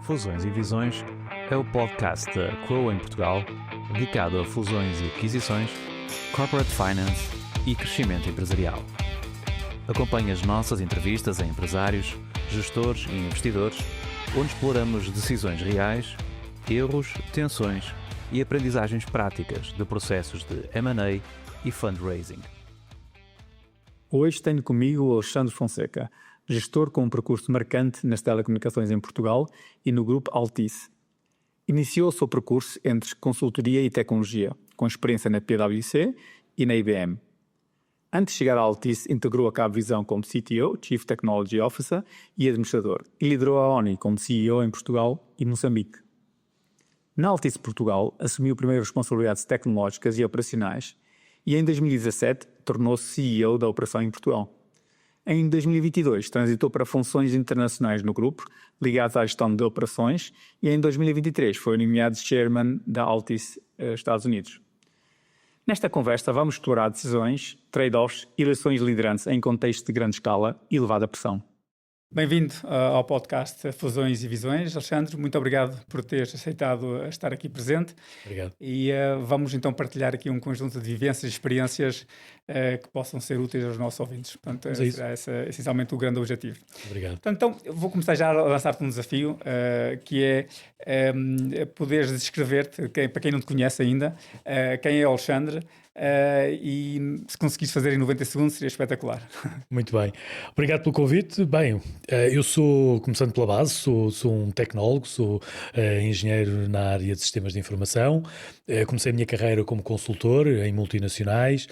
Fusões e Visões é o podcast da Crowe em Portugal, dedicado a fusões e aquisições, corporate finance e crescimento empresarial. Acompanhe as nossas entrevistas a empresários, gestores e investidores, onde exploramos decisões reais, erros, tensões e aprendizagens práticas de processos de M&A e fundraising. Hoje tenho comigo o Alexandre Fonseca, gestor com um percurso marcante nas telecomunicações em Portugal e no grupo Altice. Iniciou o seu percurso entre consultoria e tecnologia, com experiência na PwC e na IBM. Antes de chegar à Altice, integrou a Cabvisão como CTO, Chief Technology Officer e administrador, e liderou a ONI como CEO em Portugal e Moçambique. Na Altice Portugal, assumiu primeiro responsabilidades tecnológicas e operacionais e em 2017 tornou-se CEO da operação em Portugal. Em 2022 transitou para funções internacionais no grupo, ligadas à gestão de operações, e em 2023 foi nomeado Chairman da Altice Estados Unidos. Nesta conversa vamos explorar decisões, trade-offs e lições de liderança em contexto de grande escala e elevada pressão. Bem-vindo ao podcast Fusões e Visões. Alexandre, muito obrigado por teres aceitado estar aqui presente. Obrigado. E vamos então partilhar aqui um conjunto de vivências e experiências que possam ser úteis aos nossos ouvintes. Portanto, será esse essencialmente o grande objetivo. Obrigado. Portanto, então, eu vou começar já a lançar-te um desafio, que é poderes descrever-te, para quem não te conhece ainda, quem é o Alexandre, e se conseguires fazer em 90 segundos seria espetacular. Muito bem. Obrigado pelo convite. Bem, eu sou, começando pela base, sou um tecnólogo, sou engenheiro na área de sistemas de informação. Comecei a minha carreira como consultor em multinacionais.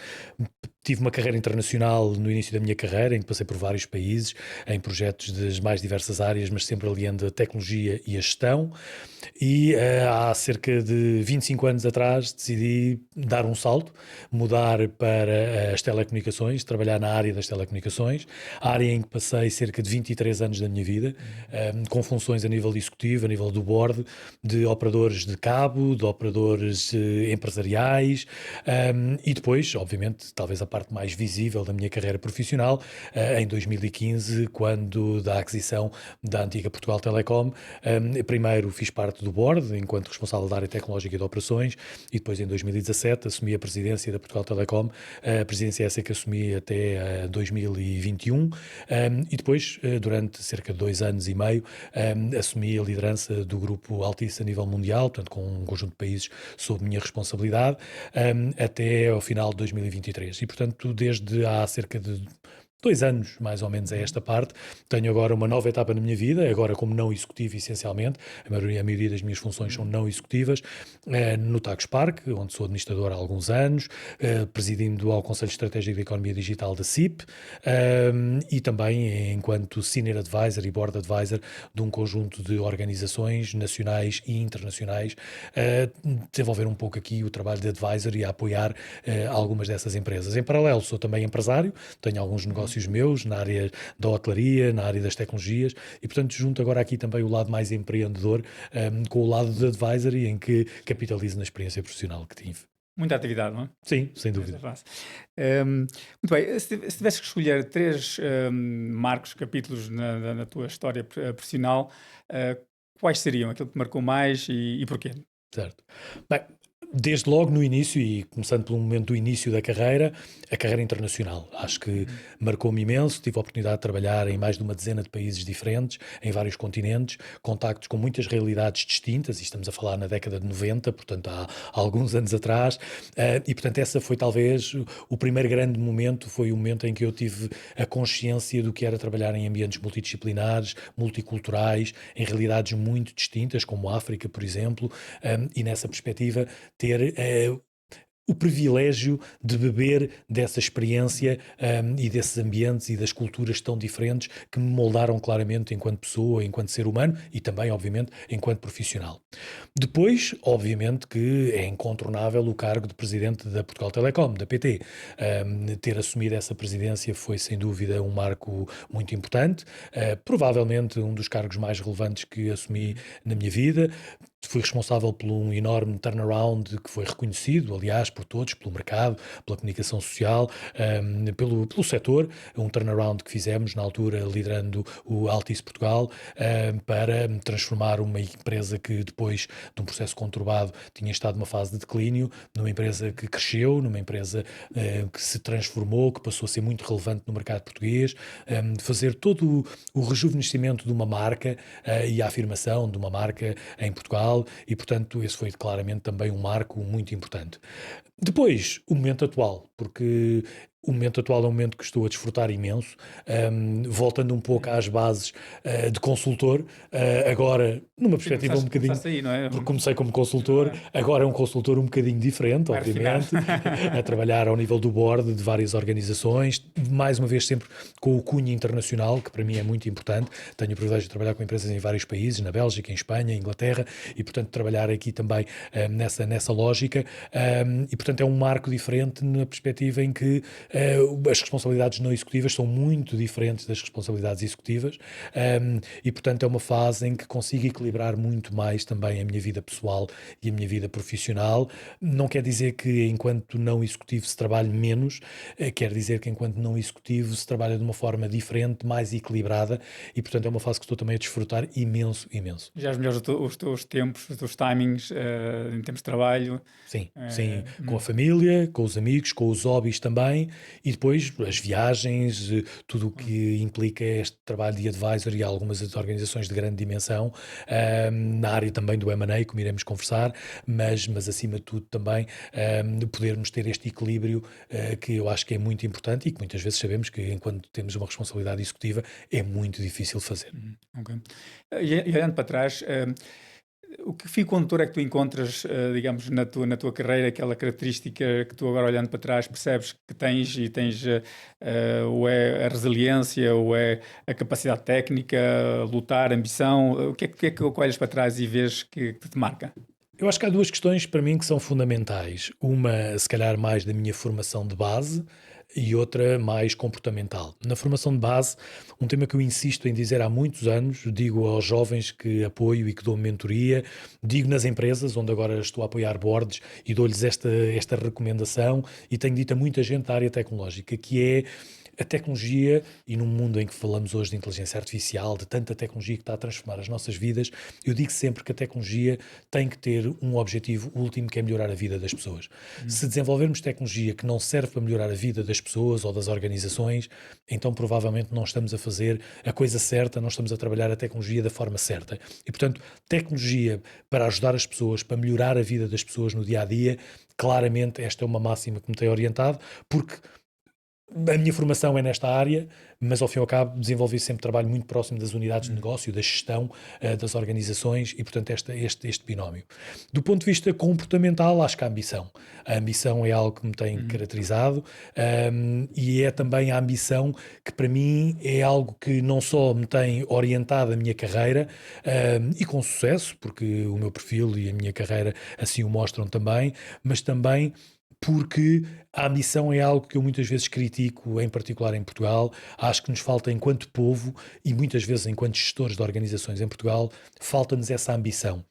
Tive uma carreira internacional no início da minha carreira, em que passei por vários países, em projetos das mais diversas áreas, mas sempre aliando a tecnologia e a gestão. E há cerca de 25 anos atrás decidi dar um salto, mudar para as telecomunicações, trabalhar na área das telecomunicações, área em que passei cerca de 23 anos da minha vida, com funções a nível executivo, a nível do board, de operadores de cabo, de operadores empresariais, e depois, obviamente, talvez a parte mais visível da minha carreira profissional, em 2015, quando da aquisição da antiga Portugal Telecom, primeiro fiz parte do board, enquanto responsável da área tecnológica e de operações, e depois em 2017 assumi a presidência da Portugal Telecom, a presidência essa que assumi até 2021, e depois, durante cerca de 2 anos e meio, assumi a liderança do grupo Altice a nível mundial, portanto com um conjunto de países sob minha responsabilidade, até ao final de 2023. E, portanto, desde há cerca de 2 anos, mais ou menos, a esta parte. Tenho agora uma nova etapa na minha vida, agora como não executivo, essencialmente. A maioria das minhas funções são não executivas, no Tagus Park, onde sou administrador há alguns anos, presidindo ao Conselho Estratégico de Economia Digital da CIP, e também enquanto Senior Advisor e Board Advisor de um conjunto de organizações nacionais e internacionais, desenvolver um pouco aqui o trabalho de advisor e a apoiar algumas dessas empresas. Em paralelo, sou também empresário, tenho alguns negócios meus na área da hotelaria, na área das tecnologias, e portanto junto agora aqui também o lado mais empreendedor com o lado de advisory, em que capitalizo na experiência profissional que tive. Muita atividade, não é? Sim, sem dúvida. Muito bem, se tivesse que escolher 3 marcos, capítulos na tua história profissional, quais seriam aquilo que te marcou mais e porquê? Certo. Bem, desde logo no início, e começando pelo momento do início da carreira, a carreira internacional. Acho que marcou-me imenso, tive a oportunidade de trabalhar em mais de uma dezena de países diferentes, em vários continentes, contactos com muitas realidades distintas, e estamos a falar na década de 90, portanto há alguns anos atrás, e portanto essa foi talvez o primeiro grande momento, foi o momento em que eu tive a consciência do que era trabalhar em ambientes multidisciplinares, multiculturais, em realidades muito distintas, como a África, por exemplo, e nessa perspectiva ter o privilégio de beber dessa experiência e desses ambientes e das culturas tão diferentes que me moldaram claramente enquanto pessoa, enquanto ser humano e também, obviamente, enquanto profissional. Depois, obviamente, que é incontornável o cargo de presidente da Portugal Telecom, da PT. Ter assumido essa presidência foi, sem dúvida, um marco muito importante, provavelmente um dos cargos mais relevantes que assumi na minha vida. Fui responsável por um enorme turnaround que foi reconhecido, aliás, por todos, pelo mercado, pela comunicação social, pelo setor, um turnaround que fizemos na altura liderando o Altice Portugal, para transformar uma empresa que depois de um processo conturbado tinha estado numa fase de declínio, numa empresa que cresceu, numa empresa que se transformou, que passou a ser muito relevante no mercado português, fazer todo o rejuvenescimento de uma marca e a afirmação de uma marca em Portugal, e portanto esse foi claramente também um marco muito importante. Depois, o momento atual, porque o momento atual é um momento que estou a desfrutar imenso, voltando um pouco às bases de consultor, agora numa perspectiva um bocadinho, aí, não é? porque comecei como consultor, agora é um consultor um bocadinho diferente, obviamente, a trabalhar ao nível do board de várias organizações, mais uma vez sempre com o cunho internacional, que para mim é muito importante. Tenho o privilégio de trabalhar com empresas em vários países, na Bélgica, em Espanha, em Inglaterra, e portanto trabalhar aqui também nessa lógica, e portanto é um marco diferente na perspectiva em que as responsabilidades não executivas são muito diferentes das responsabilidades executivas, e portanto é uma fase em que consigo equilibrar muito mais também a minha vida pessoal e a minha vida profissional. Não quer dizer que enquanto não executivo se trabalhe menos, quer dizer que enquanto não executivo se trabalha de uma forma diferente, mais equilibrada, e portanto é uma fase que estou também a desfrutar imenso. Já os melhores os teus tempos, os teus timings em termos de trabalho. Sim, com a família, com os amigos, com os hobbies também, e depois as viagens, tudo o que implica este trabalho de advisor e algumas organizações de grande dimensão, na área também do M&A, como iremos conversar, mas acima de tudo também de podermos ter este equilíbrio que eu acho que é muito importante e que muitas vezes sabemos que enquanto temos uma responsabilidade executiva é muito difícil de fazer. Ok. E olhando para trás, o que fio condutor é que tu encontras, digamos, na tua carreira, aquela característica que tu agora olhando para trás percebes que tens ou é a resiliência, ou é a capacidade técnica, lutar, ambição, o que é que olhas para trás e vês que te marca? Eu acho que há duas questões para mim que são fundamentais. Uma, se calhar, mais da minha formação de base e outra mais comportamental. Na formação de base, um tema que eu insisto em dizer há muitos anos, digo aos jovens que apoio e que dou mentoria, digo nas empresas, onde agora estou a apoiar boards e dou-lhes esta recomendação, e tenho dito a muita gente da área tecnológica, que é a tecnologia, e num mundo em que falamos hoje de inteligência artificial, de tanta tecnologia que está a transformar as nossas vidas, eu digo sempre que a tecnologia tem que ter um objetivo último, que é melhorar a vida das pessoas. Se desenvolvermos tecnologia que não serve para melhorar a vida das pessoas ou das organizações, então provavelmente não estamos a fazer a coisa certa, não estamos a trabalhar a tecnologia da forma certa. E, portanto, tecnologia para ajudar as pessoas, para melhorar a vida das pessoas no dia-a-dia, claramente esta é uma máxima que me tem orientado, porque a minha formação é nesta área, mas ao fim e ao cabo desenvolvi sempre trabalho muito próximo das unidades de negócio, da gestão das organizações, e portanto este binómio. Do ponto de vista comportamental, acho que a ambição é algo que me tem caracterizado, e é também a ambição que para mim é algo que não só me tem orientado a minha carreira, e com sucesso, porque o meu perfil e a minha carreira assim o mostram também, mas também porque a ambição é algo que eu muitas vezes critico, em particular em Portugal. Acho que nos falta, enquanto povo, e muitas vezes enquanto gestores de organizações em Portugal, falta-nos essa ambição.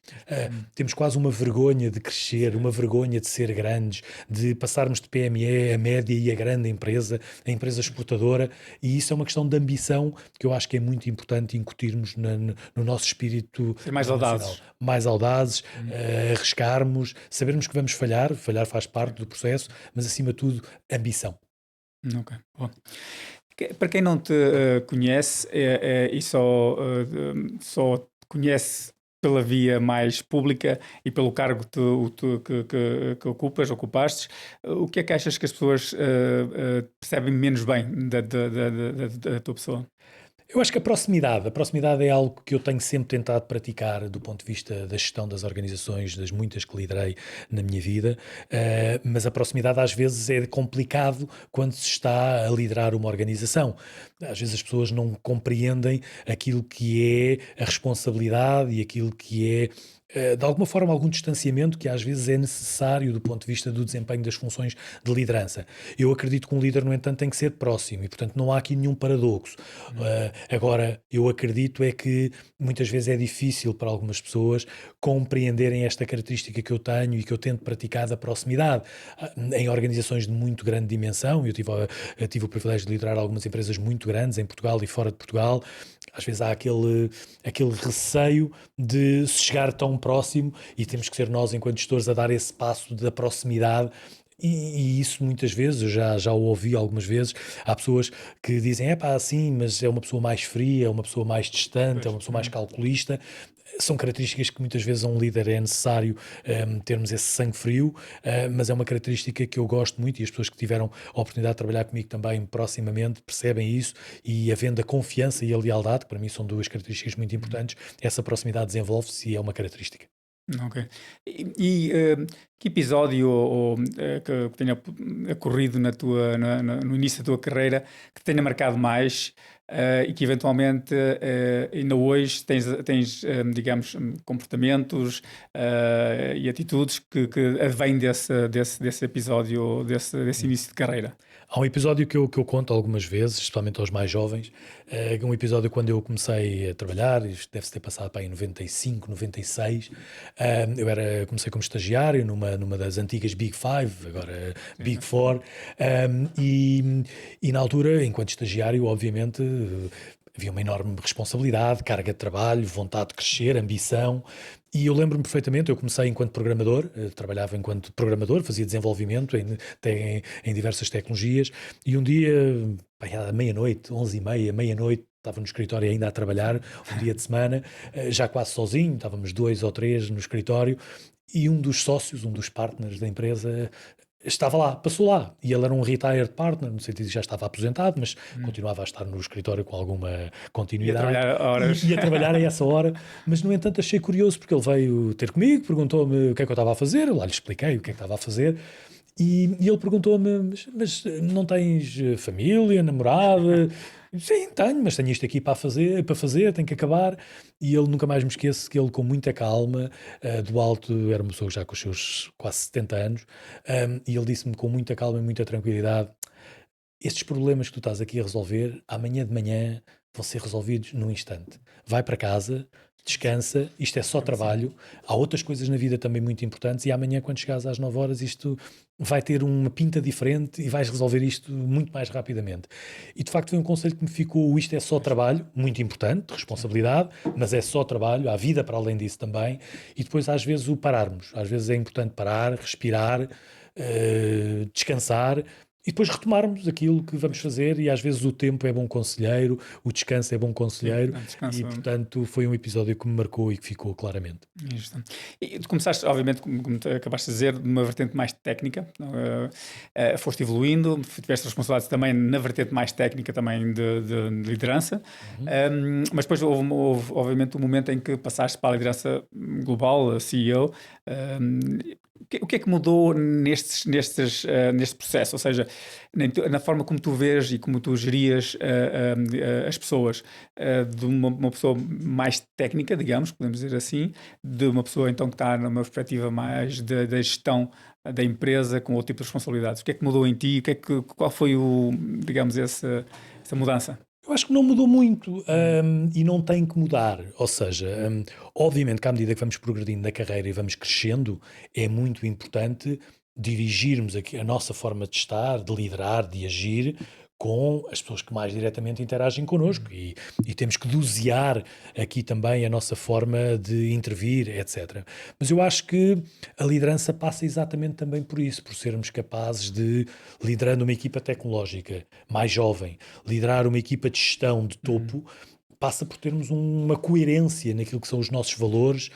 Temos quase uma vergonha de crescer, uma vergonha de ser grandes, de passarmos de PME a média e a grande empresa, a empresa exportadora, e isso é uma questão de ambição que eu acho que é muito importante incutirmos no nosso espírito. Ser mais audazes. Mais audazes, arriscarmos, sabermos que vamos falhar faz parte do processo, mas acima de tudo, ambição. Ok, bom. Para quem não te conhece e só te conhece pela via mais pública e pelo cargo que ocupaste, o que é que achas que as pessoas percebem menos bem da tua pessoa? Eu acho que a proximidade é algo que eu tenho sempre tentado praticar do ponto de vista da gestão das organizações, das muitas que liderei na minha vida, mas a proximidade às vezes é complicado quando se está a liderar uma organização. Às vezes as pessoas não compreendem aquilo que é a responsabilidade e aquilo que é de alguma forma, algum distanciamento que às vezes é necessário do ponto de vista do desempenho das funções de liderança. Eu acredito que um líder, no entanto, tem que ser próximo e, portanto, não há aqui nenhum paradoxo. Agora, eu acredito é que muitas vezes é difícil para algumas pessoas compreenderem esta característica que eu tenho e que eu tento praticar da proximidade. Em organizações de muito grande dimensão, eu tive o privilégio de liderar algumas empresas muito grandes em Portugal e fora de Portugal. Às vezes há aquele receio de se chegar tão próximo e temos que ser nós, enquanto gestores, a dar esse passo da proximidade. E isso muitas vezes, eu já o ouvi algumas vezes, há pessoas que dizem, sim, mas é uma pessoa mais fria, é uma pessoa mais distante, é uma pessoa mais calculista. São características que muitas vezes a um líder é necessário termos esse sangue frio, mas é uma característica que eu gosto muito e as pessoas que tiveram a oportunidade de trabalhar comigo também proximamente percebem isso, e havendo a confiança e a lealdade, que para mim são duas características muito importantes, essa proximidade desenvolve-se e é uma característica. Ok. Que episódio que tenha ocorrido no início da tua carreira que te tenha marcado mais e que eventualmente ainda hoje tens digamos, comportamentos e atitudes que advêm desse episódio, desse início de carreira? Há um episódio que eu conto algumas vezes, especialmente aos mais jovens, um episódio quando eu comecei a trabalhar, isto deve-se ter passado para aí em 95, 96, comecei como estagiário numa das antigas Big Five, agora Big Four, e na altura, enquanto estagiário, obviamente, havia uma enorme responsabilidade, carga de trabalho, vontade de crescer, ambição. E eu lembro-me perfeitamente, eu comecei enquanto programador, trabalhava enquanto programador, fazia desenvolvimento em diversas tecnologias, e um dia, à meia-noite, 11h30, meia-noite, estava no escritório ainda a trabalhar, um dia de semana, já quase sozinho, estávamos 2 ou 3 no escritório, e um dos sócios, um dos partners da empresa, estava lá, passou lá, e ele era um retired partner, no sentido de já estava aposentado, mas continuava a estar no escritório com alguma continuidade. Ia trabalhar a essa hora, mas no entanto achei curioso, porque ele veio ter comigo, perguntou-me o que é que eu estava a fazer, eu lá lhe expliquei o que é que estava a fazer, e ele perguntou-me, mas não tens família, namorada? Sim, tenho, mas tenho isto aqui para fazer, tenho que acabar. E ele, nunca mais me esqueço que ele, com muita calma, do alto, era uma pessoa já com os seus quase 70 anos, e ele disse-me com muita calma e muita tranquilidade: estes problemas que tu estás aqui a resolver, amanhã de manhã vão ser resolvidos num instante. Vai para casa, descansa, isto é só trabalho, há outras coisas na vida também muito importantes, e amanhã, quando chegares às 9 horas, isto vai ter uma pinta diferente e vais resolver isto muito mais rapidamente. E de facto foi um conselho que me ficou: isto é só trabalho, muito importante, responsabilidade, mas é só trabalho, há vida para além disso também. E depois, às vezes, o pararmos, às vezes é importante parar, respirar, descansar, e depois retomarmos aquilo que vamos fazer, e às vezes o tempo é bom conselheiro, o descanso é bom conselheiro. Sim, e portanto foi um episódio que me marcou e que ficou claramente. Isto. E tu começaste, obviamente, como tu acabaste de dizer, de uma vertente mais técnica, foste evoluindo, tiveste responsabilidades também na vertente mais técnica também de liderança, mas depois houve obviamente um momento em que passaste para a liderança global, a CEO. O que é que mudou neste processo? Ou seja, na forma como tu vês e como tu gerias as pessoas, de uma pessoa mais técnica, digamos, podemos dizer assim, de uma pessoa então que está numa perspectiva mais da gestão da empresa com outro tipo de responsabilidades. O que é que mudou em ti? Qual foi essa mudança? Eu acho que não mudou muito, e não tem que mudar. Ou seja, obviamente que à medida que vamos progredindo na carreira e vamos crescendo, é muito importante dirigirmos a nossa forma de estar, de liderar, de agir com as pessoas que mais diretamente interagem connosco, e temos que dosear aqui também a nossa forma de intervir, etc. Mas eu acho que a liderança passa exatamente também por isso, por sermos capazes de, liderando uma equipa tecnológica mais jovem, liderar uma equipa de gestão de topo, passa por termos uma coerência naquilo que são os nossos valores,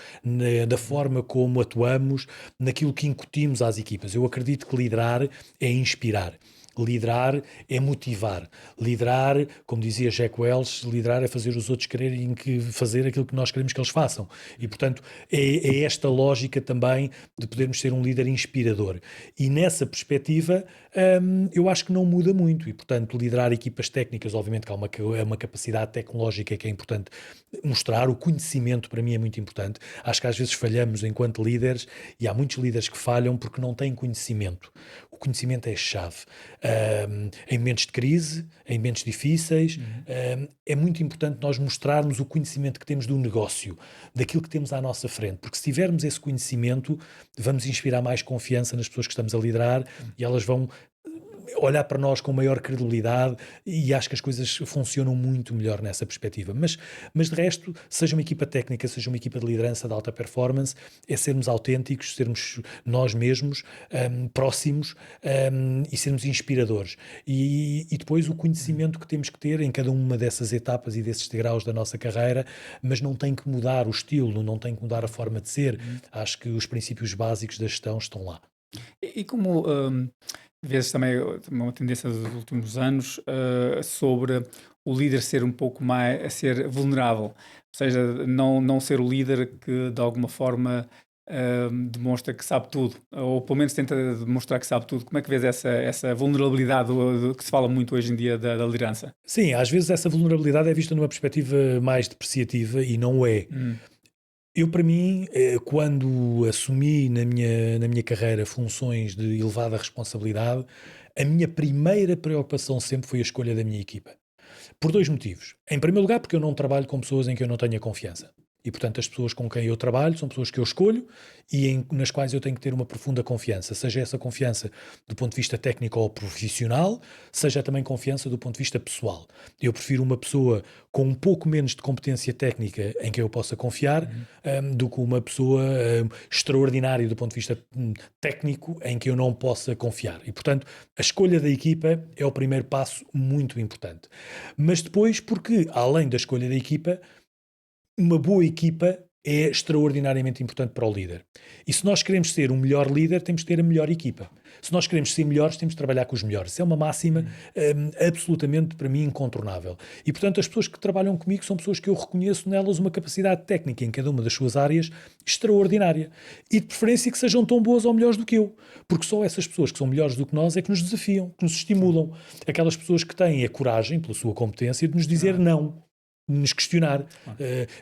da forma como atuamos, naquilo que incutimos às equipas. Eu acredito que liderar é inspirar. Liderar é motivar. Liderar, como dizia Jack Welch, liderar é fazer os outros quererem fazer aquilo que nós queremos que eles façam. E, portanto, é esta lógica também de podermos ser um líder inspirador. E nessa perspectiva, eu acho que não muda muito. E, portanto, liderar equipas técnicas, obviamente que há uma capacidade tecnológica que é importante mostrar. O conhecimento, para mim, é muito importante. Acho que às vezes falhamos enquanto líderes, e há muitos líderes que falham porque não têm conhecimento. O conhecimento é a chave. Em momentos de crise, em momentos difíceis, é muito importante nós mostrarmos o conhecimento que temos do negócio, daquilo que temos à nossa frente, porque se tivermos esse conhecimento, vamos inspirar mais confiança nas pessoas que estamos a liderar e elas vão olhar para nós com maior credibilidade, e acho que as coisas funcionam muito melhor nessa perspectiva. Mas de resto, seja uma equipa técnica, seja uma equipa de liderança de alta performance, é sermos autênticos, sermos nós mesmos, próximos, e sermos inspiradores. E depois o conhecimento que temos que ter em cada uma dessas etapas e desses degraus da nossa carreira, mas não tem que mudar o estilo, não tem que mudar a forma de ser. Acho que os princípios básicos da gestão estão lá. E como vês também uma tendência dos últimos anos sobre o líder ser um pouco mais, a ser vulnerável, ou seja, não ser o líder que de alguma forma demonstra que sabe tudo, ou pelo menos tenta demonstrar que sabe tudo. Como é que vês essa vulnerabilidade que se fala muito hoje em dia da liderança? Sim, às vezes essa vulnerabilidade é vista numa perspectiva mais depreciativa e não é. Eu, para mim, quando assumi na minha carreira funções de elevada responsabilidade, a minha primeira preocupação sempre foi a escolha da minha equipa. Por 2 motivos. Em primeiro lugar, porque eu não trabalho com pessoas em que eu não tenha confiança. E, portanto, as pessoas com quem eu trabalho são pessoas que eu escolho e nas quais eu tenho que ter uma profunda confiança. Seja essa confiança do ponto de vista técnico ou profissional, seja também confiança do ponto de vista pessoal. Eu prefiro uma pessoa com um pouco menos de competência técnica em quem eu possa confiar do que uma pessoa extraordinária do ponto de vista técnico em que eu não possa confiar. E, portanto, a escolha da equipa é o primeiro passo muito importante. Mas depois, porque além da escolha da equipa, uma boa equipa é extraordinariamente importante para o líder. E se nós queremos ser um melhor líder, temos de ter a melhor equipa. Se nós queremos ser melhores, temos de trabalhar com os melhores. Isso é uma máxima absolutamente, para mim, incontornável. E, portanto, as pessoas que trabalham comigo são pessoas que eu reconheço nelas uma capacidade técnica em cada uma das suas áreas extraordinária. E, de preferência, que sejam tão boas ou melhores do que eu. Porque só essas pessoas que são melhores do que nós é que nos desafiam, que nos estimulam. Aquelas pessoas que têm a coragem, pela sua competência, de nos dizer não. Nos questionar,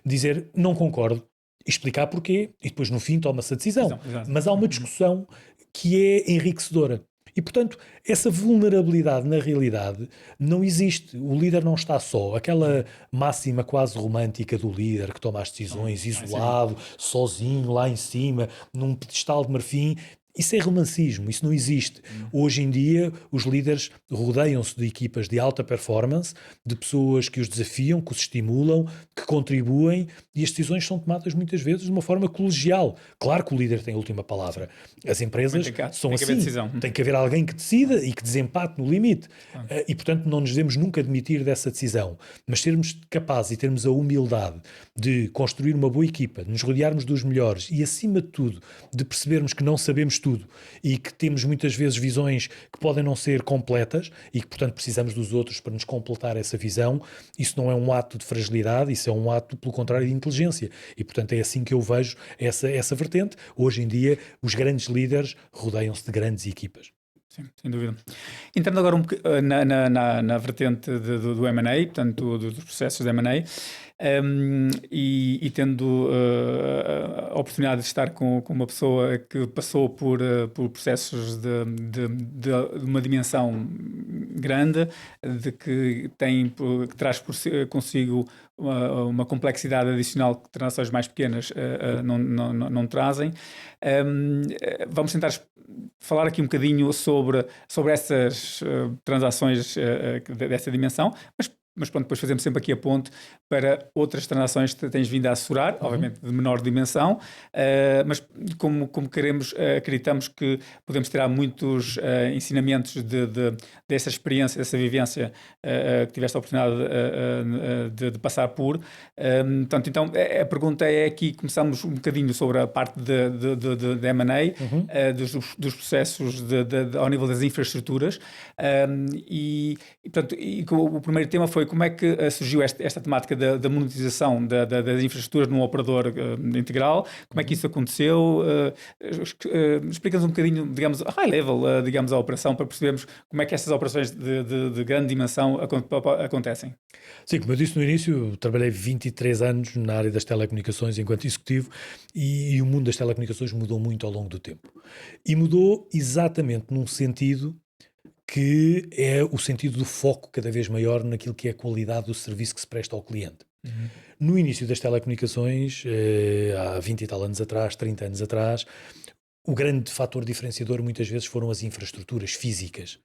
dizer não concordo, explicar porquê e depois no fim toma-se a decisão. Mas há uma discussão que é enriquecedora. E, portanto, essa vulnerabilidade na realidade não existe. O líder não está só. Aquela máxima quase romântica do líder que toma as decisões isolado, sozinho, lá em cima, num pedestal de marfim. Isso é romancismo, isso não existe. Hoje em dia, os líderes rodeiam-se de equipas de alta performance, de pessoas que os desafiam, que os estimulam, que contribuem, e as decisões são tomadas muitas vezes de uma forma colegial. Claro que o líder tem a última palavra. As empresas são assim. Tem que haver alguém que decida e que desempate no limite. E, portanto, não nos devemos nunca admitir dessa decisão. Mas sermos capazes e termos a humildade de construir uma boa equipa, de nos rodearmos dos melhores e, acima de tudo, de percebermos que não sabemos tudo e que temos muitas vezes visões que podem não ser completas e que, portanto, precisamos dos outros para nos completar essa visão. Isso não é um ato de fragilidade, isso é um ato, pelo contrário, de inteligência. E, portanto, é assim que eu vejo essa vertente. Hoje em dia, os grandes líderes rodeiam-se de grandes equipas. Sim, sem dúvida. Entrando agora na vertente do M&A, portanto, dos processos de M&A, e tendo a oportunidade de estar com uma pessoa que passou por processos de uma dimensão grande, que traz consigo uma complexidade adicional que transações mais pequenas não trazem. Vamos tentar falar aqui um bocadinho sobre essas transações dessa dimensão, mas mas pronto, depois fazemos sempre aqui a ponte para outras transações que tens vindo a assessorar, obviamente de menor dimensão, mas como queremos, acreditamos que podemos tirar muitos ensinamentos dessa experiência, dessa vivência que tiveste a oportunidade de passar por. Portanto, então, a pergunta é aqui, começamos um bocadinho sobre a parte de M&A, dos processos ao nível das infraestruturas, portanto, o primeiro tema foi como é que surgiu esta temática da monetização das infraestruturas num operador integral, como é que isso aconteceu, explica-nos um bocadinho, digamos, a high level, digamos, a operação, para percebermos como é que estas operações de grande dimensão acontecem. Sim, como eu disse no início, trabalhei 23 anos na área das telecomunicações enquanto executivo e o mundo das telecomunicações mudou muito ao longo do tempo. E mudou exatamente num sentido que é o sentido do foco cada vez maior naquilo que é a qualidade do serviço que se presta ao cliente. No início das telecomunicações, há 20 e tal anos atrás, 30 anos atrás, o grande fator diferenciador muitas vezes foram as infraestruturas físicas.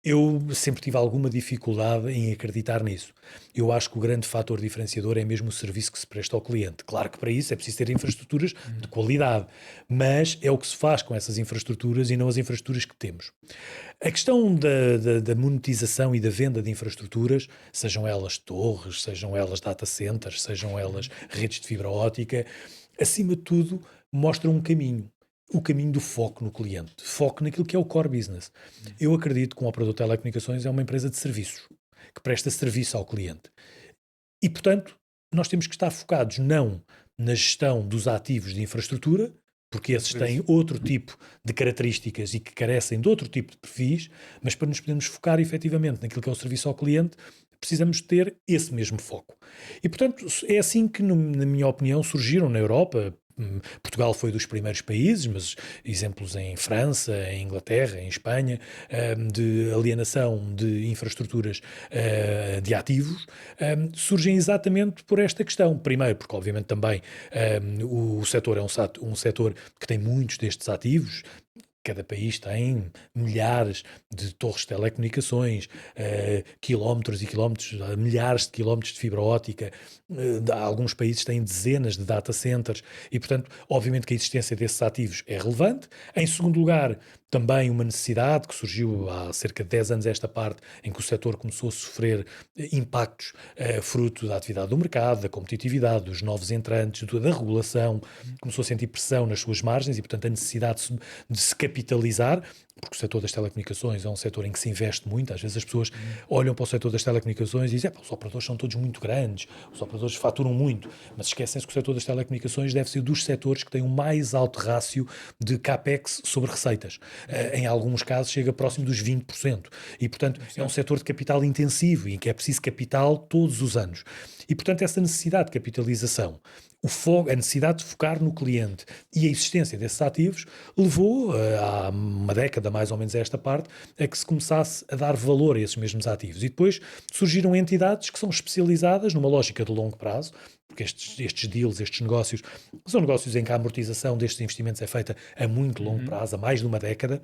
Eu sempre tive alguma dificuldade em acreditar nisso. Eu acho que o grande fator diferenciador é mesmo o serviço que se presta ao cliente. Claro que para isso é preciso ter infraestruturas de qualidade, mas é o que se faz com essas infraestruturas e não as infraestruturas que temos. A questão da monetização e da venda de infraestruturas, sejam elas torres, sejam elas data centers, sejam elas redes de fibra óptica, acima de tudo mostra um caminho. O caminho do foco no cliente, foco naquilo que é o core business. Eu acredito que um operador de telecomunicações é uma empresa de serviços, que presta serviço ao cliente. E, portanto, nós temos que estar focados não na gestão dos ativos de infraestrutura, porque esses têm outro tipo de características e que carecem de outro tipo de perfis, mas para nos podermos focar efetivamente naquilo que é o serviço ao cliente, precisamos ter esse mesmo foco. E, portanto, é assim que, na minha opinião, surgiram na Europa. Portugal foi dos primeiros países, mas exemplos em França, em Inglaterra, em Espanha, de alienação de infraestruturas de ativos, surgem exatamente por esta questão. Primeiro, porque obviamente também o setor é um setor que tem muitos destes ativos. Cada país tem milhares de torres de telecomunicações, quilómetros e quilómetros, milhares de quilómetros de fibra óptica. Alguns países têm dezenas de data centers e, portanto, obviamente que a existência desses ativos é relevante. Em segundo lugar, também uma necessidade que surgiu há cerca de 10 anos esta parte, em que o setor começou a sofrer impactos fruto da atividade do mercado, da competitividade, dos novos entrantes, da regulação, começou a sentir pressão nas suas margens e, portanto, a necessidade de se capitalizar, porque o setor das telecomunicações é um setor em que se investe muito. Às vezes as pessoas olham para o setor das telecomunicações e dizem, os operadores são todos muito grandes, os operadores faturam muito, mas esquecem-se que o setor das telecomunicações deve ser dos setores que tem o mais alto rácio de CAPEX sobre receitas. Em alguns casos chega próximo dos 20%. E, portanto, é um setor de capital intensivo e em que é preciso capital todos os anos. E, portanto, essa necessidade de capitalização, a necessidade de focar no cliente e a existência desses ativos levou, há uma década mais ou menos a esta parte, a que se começasse a dar valor a esses mesmos ativos. E depois surgiram entidades que são especializadas numa lógica de longo prazo, porque estes deals, estes negócios, são negócios em que a amortização destes investimentos é feita a muito longo prazo, a mais de uma década.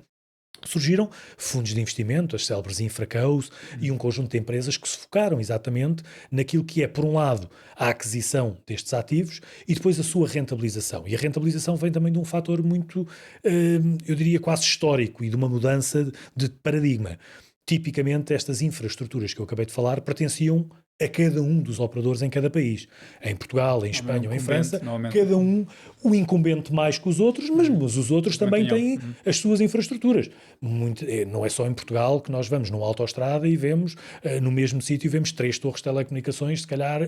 Surgiram fundos de investimento, as célebres InfraCos e um conjunto de empresas que se focaram exatamente naquilo que é, por um lado, a aquisição destes ativos e depois a sua rentabilização. E a rentabilização vem também de um fator muito, eu diria, quase histórico e de uma mudança de paradigma. Tipicamente, estas infraestruturas que eu acabei de falar pertenciam a cada um dos operadores em cada país. Em Portugal, em Espanha ou em França, cada um, o incumbente mais que os outros, mas os outros também têm as suas infraestruturas. Não é só em Portugal que nós vamos numa autoestrada e vemos, no mesmo sítio, vemos 3 torres de telecomunicações, se calhar,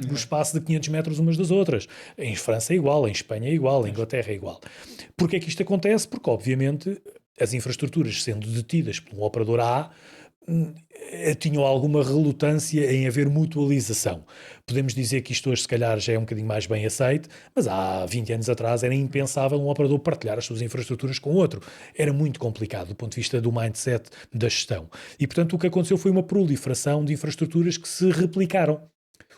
no espaço de 500 metros umas das outras. Em França é igual, em Espanha é igual, em Inglaterra é igual. Porquê é que isto acontece? Porque, obviamente, as infraestruturas sendo detidas por um operador A, tinham alguma relutância em haver mutualização. Podemos dizer que isto hoje se calhar já é um bocadinho mais bem aceito, mas há 20 anos atrás era impensável um operador partilhar as suas infraestruturas com outro. Era muito complicado do ponto de vista do mindset da gestão. E, portanto, o que aconteceu foi uma proliferação de infraestruturas que se replicaram.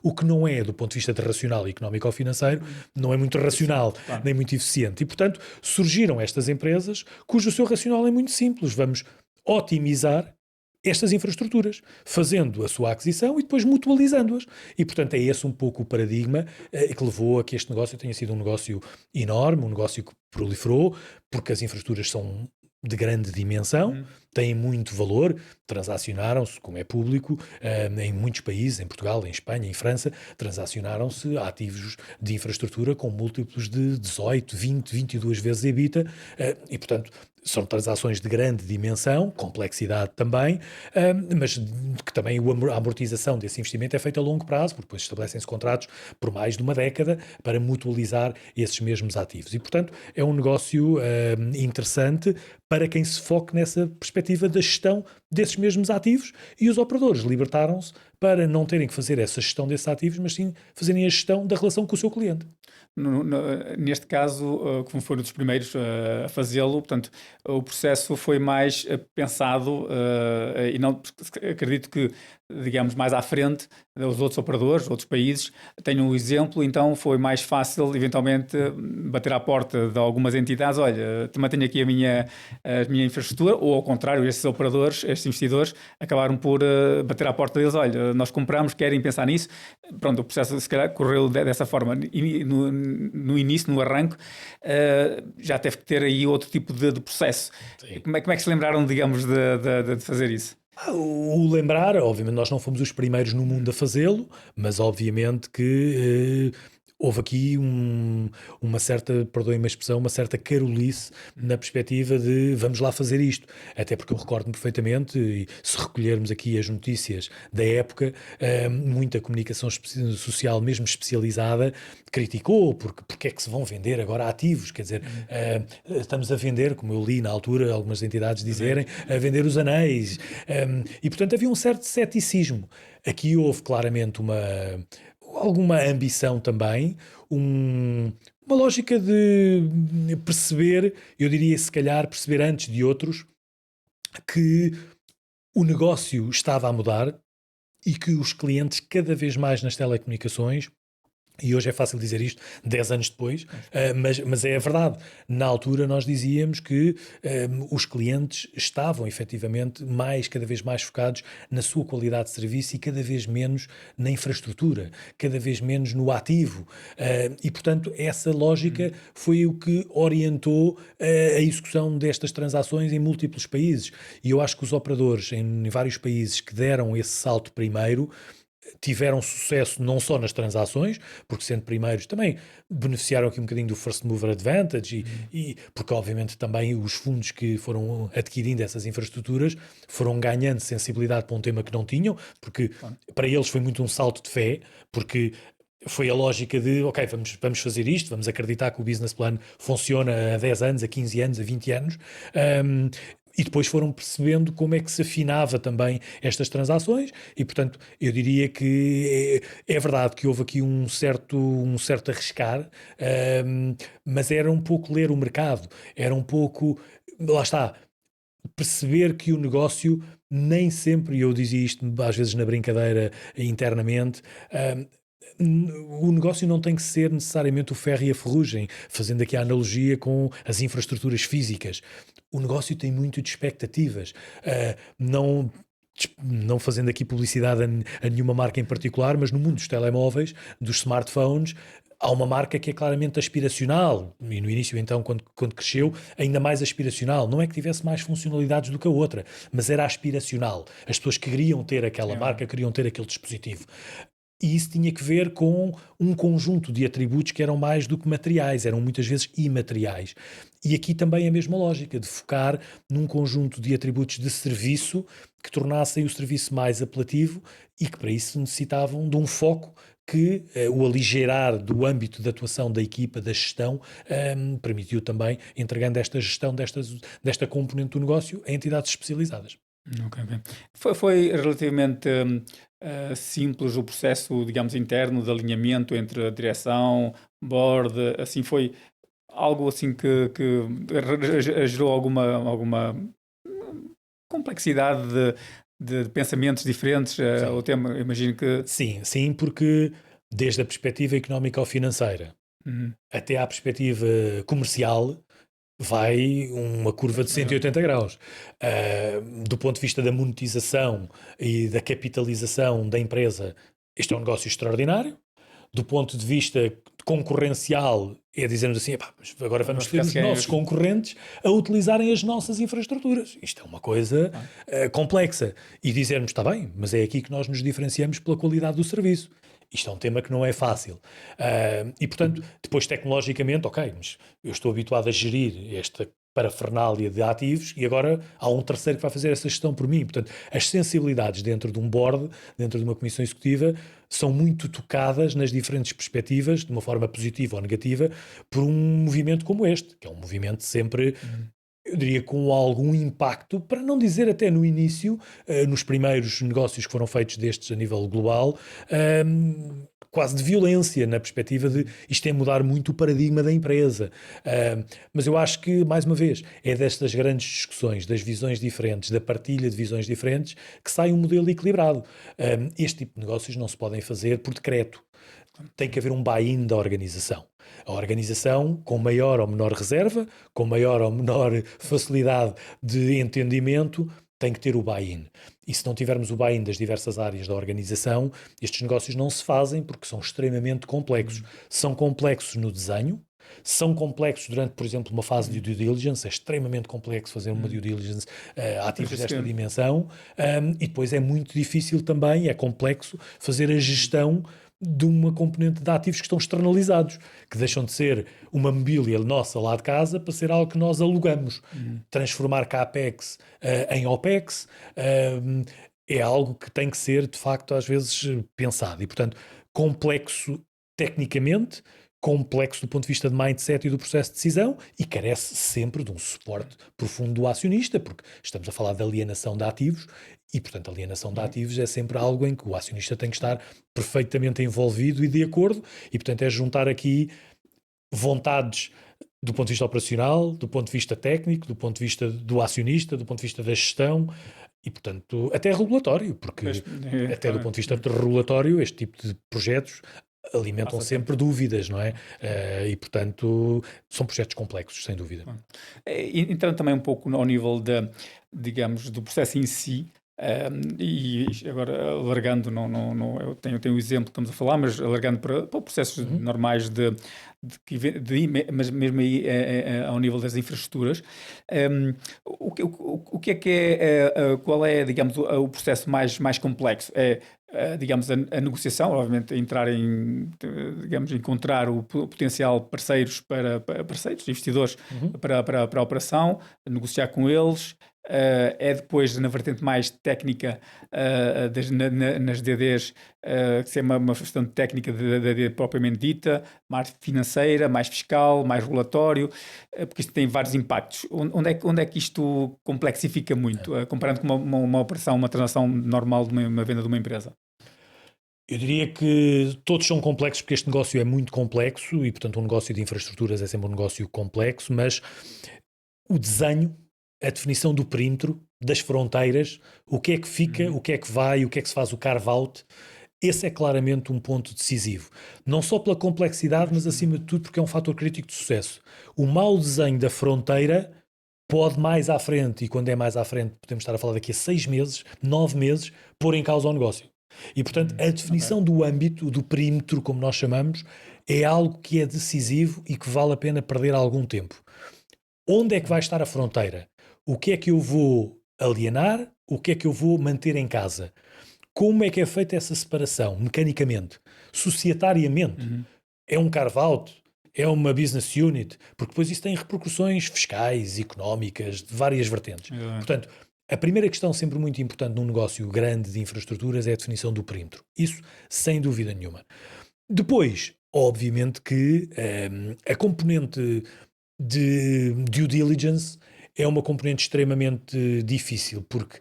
O que não é, do ponto de vista de racional e económico ou financeiro, não é muito racional, nem muito eficiente. E, portanto, surgiram estas empresas cujo seu racional é muito simples. Vamos otimizar estas infraestruturas, fazendo a sua aquisição e depois mutualizando-as. E, portanto, é esse um pouco o paradigma que levou a que este negócio tenha sido um negócio enorme, um negócio que proliferou, porque as infraestruturas são de grande dimensão, têm muito valor, transacionaram-se, como é público, em muitos países, em Portugal, em Espanha, em França, transacionaram-se ativos de infraestrutura com múltiplos de 18, 20, 22 vezes EBITDA, e, portanto, são transações de grande dimensão, complexidade também, mas que também a amortização desse investimento é feita a longo prazo, porque depois estabelecem-se contratos por mais de uma década para mutualizar esses mesmos ativos. E, portanto, é um negócio interessante para quem se foque nessa perspectiva da gestão desses mesmos ativos, e os operadores libertaram-se para não terem que fazer essa gestão desses ativos, mas sim fazerem a gestão da relação com o seu cliente. Neste caso, como foram dos primeiros a fazê-lo, portanto, o processo foi mais pensado e não, acredito que, digamos, mais à frente, os outros operadores, outros países, tenham o exemplo, então foi mais fácil, eventualmente, bater à porta de algumas entidades, olha, também tenho aqui a minha infraestrutura, ou ao contrário, estes operadores, estes investidores, acabaram por bater à porta deles, olha, nós compramos, querem pensar nisso. Pronto, o processo, se calhar, correu dessa forma. E no início, no arranque, já teve que ter aí outro tipo de processo. Como é que se lembraram, digamos, de fazer isso? O lembrar, obviamente nós não fomos os primeiros no mundo a fazê-lo, mas obviamente que houve aqui uma certa, perdoem-me a expressão, uma certa carolice na perspectiva de vamos lá fazer isto. Até porque eu recordo-me perfeitamente, e se recolhermos aqui as notícias da época, muita comunicação social, mesmo especializada, criticou porque é que se vão vender agora ativos, quer dizer, estamos a vender, como eu li na altura algumas entidades dizerem, a vender os anéis, e portanto havia um certo ceticismo. Aqui houve claramente alguma ambição também, uma lógica de perceber, eu diria se calhar perceber antes de outros, que o negócio estava a mudar e que os clientes cada vez mais nas telecomunicações, e hoje é fácil dizer isto 10 anos depois, mas é a verdade. Na altura nós dizíamos que os clientes estavam efetivamente cada vez mais focados na sua qualidade de serviço e cada vez menos na infraestrutura, cada vez menos no ativo. E, portanto, essa lógica foi o que orientou a execução destas transações em múltiplos países. E eu acho que os operadores em vários países que deram esse salto primeiro tiveram sucesso não só nas transações, porque sendo primeiros também beneficiaram aqui um bocadinho do First Mover Advantage e porque obviamente também os fundos que foram adquirindo essas infraestruturas foram ganhando sensibilidade para um tema que não tinham, porque para eles foi muito um salto de fé, porque foi a lógica de, ok, vamos fazer isto, vamos acreditar que o business plan funciona há 10 anos, a 15 anos, a 20 anos, e depois foram percebendo como é que se afinava também estas transações e, portanto, eu diria que é verdade que houve aqui um certo arriscar, mas era um pouco ler o mercado, era um pouco, lá está, perceber que o negócio nem sempre, e eu dizia isto às vezes na brincadeira internamente, o negócio não tem que ser necessariamente o ferro e a ferrugem, fazendo aqui a analogia com as infraestruturas físicas. O negócio tem muito de expectativas, não fazendo aqui publicidade a nenhuma marca em particular, mas no mundo dos telemóveis, dos smartphones, há uma marca que é claramente aspiracional, e no início então, quando cresceu, ainda mais aspiracional. Não é que tivesse mais funcionalidades do que a outra, mas era aspiracional. As pessoas queriam ter aquela marca, queriam ter aquele dispositivo. E isso tinha que ver com um conjunto de atributos que eram mais do que materiais, eram muitas vezes imateriais. E aqui também a mesma lógica, de focar num conjunto de atributos de serviço que tornassem o serviço mais apelativo e que para isso necessitavam de um foco que o aligeirar do âmbito de atuação da equipa, da gestão, permitiu também, entregando esta gestão desta componente do negócio a entidades especializadas. Okay. Foi relativamente simples o processo, digamos, interno de alinhamento entre a direção, board, assim, foi algo assim que gerou alguma complexidade de pensamentos diferentes ao tema, imagino que... Sim, porque desde a perspectiva económica ou financeira até à perspectiva comercial, vai uma curva de 180 graus. Do ponto de vista da monetização e da capitalização da empresa, este é um negócio extraordinário. Do ponto de vista concorrencial, é dizermos assim, mas agora vamos ter os nossos concorrentes a utilizarem as nossas infraestruturas. Isto é uma coisa complexa. E dizermos, está bem, mas é aqui que nós nos diferenciamos pela qualidade do serviço. Isto é um tema que não é fácil. E, portanto, depois tecnologicamente, ok, mas eu estou habituado a gerir esta parafernália de ativos e agora há um terceiro que vai fazer essa gestão por mim. Portanto, as sensibilidades dentro de um board, dentro de uma comissão executiva, são muito tocadas nas diferentes perspectivas, de uma forma positiva ou negativa, por um movimento como este, que é um movimento sempre... eu diria com algum impacto, para não dizer até no início, nos primeiros negócios que foram feitos destes a nível global, quase de violência, na perspectiva de isto é mudar muito o paradigma da empresa. Mas eu acho que, mais uma vez, é destas grandes discussões, das visões diferentes, da partilha de visões diferentes, que sai um modelo equilibrado. Este tipo de negócios não se podem fazer por decreto. Tem que haver um buy-in da organização. A organização, com maior ou menor reserva, com maior ou menor facilidade de entendimento, tem que ter o buy-in. E se não tivermos o buy-in das diversas áreas da organização, estes negócios não se fazem porque são extremamente complexos. São complexos no desenho, são complexos durante, por exemplo, uma fase de due diligence, é extremamente complexo fazer uma due diligence a ativos desta dimensão, e depois é muito difícil também, é complexo, fazer a gestão de uma componente de ativos que estão externalizados, que deixam de ser uma mobília nossa lá de casa para ser algo que nós alugamos. Transformar CAPEX em OPEX é algo que tem que ser, de facto, às vezes pensado. E, portanto, complexo tecnicamente, complexo do ponto de vista de mindset e do processo de decisão e carece sempre de um suporte profundo do acionista, porque estamos a falar de alienação de ativos e, portanto, a alienação de ativos é sempre algo em que o acionista tem que estar perfeitamente envolvido e de acordo e, portanto, é juntar aqui vontades do ponto de vista operacional, do ponto de vista técnico, do ponto de vista do acionista, do ponto de vista da gestão e, portanto, até regulatório, porque até do ponto de vista regulatório este tipo de projetos alimentam sempre dúvidas, não é? E, portanto, são projetos complexos, sem dúvida. Entrando também um pouco ao nível, digamos, do processo em si, e agora alargando, eu tenho o exemplo que estamos a falar, mas alargando para processos normais mas mesmo aí ao nível das infraestruturas, o que é, qual é, digamos, o processo mais complexo? Digamos, a negociação, obviamente, digamos, encontrar o potencial parceiros parceiros, investidores para a operação, negociar com eles. É depois na vertente mais técnica nas DDs, que é uma questão técnica da DD propriamente dita, mais financeira, mais fiscal, mais regulatório, porque isto tem vários impactos. Onde é que isto complexifica muito, comparando com uma operação, uma transação normal de uma venda de uma empresa? Eu diria que todos são complexos porque este negócio é muito complexo e, portanto, um negócio de infraestruturas é sempre um negócio complexo, mas o desenho, a definição do perímetro, das fronteiras, o que é que fica, o que é que vai, o que é que se faz o carve-out, esse é claramente um ponto decisivo. Não só pela complexidade, mas acima de tudo porque é um fator crítico de sucesso. O mau desenho da fronteira pode mais à frente, e quando é mais à frente, podemos estar a falar daqui a 6 meses, 9 meses, pôr em causa o negócio. E, portanto, a definição do âmbito, do perímetro, como nós chamamos, é algo que é decisivo e que vale a pena perder algum tempo. Onde é que vai estar a fronteira? O que é que eu vou alienar? O que é que eu vou manter em casa? Como é que é feita essa separação, mecanicamente? Societariamente? É um carve-out? É uma business unit? Porque depois isso tem repercussões fiscais, económicas, de várias vertentes. Portanto, a primeira questão sempre muito importante num negócio grande de infraestruturas é a definição do perímetro. Isso, sem dúvida nenhuma. Depois, obviamente que a componente de due diligence é uma componente extremamente difícil, porque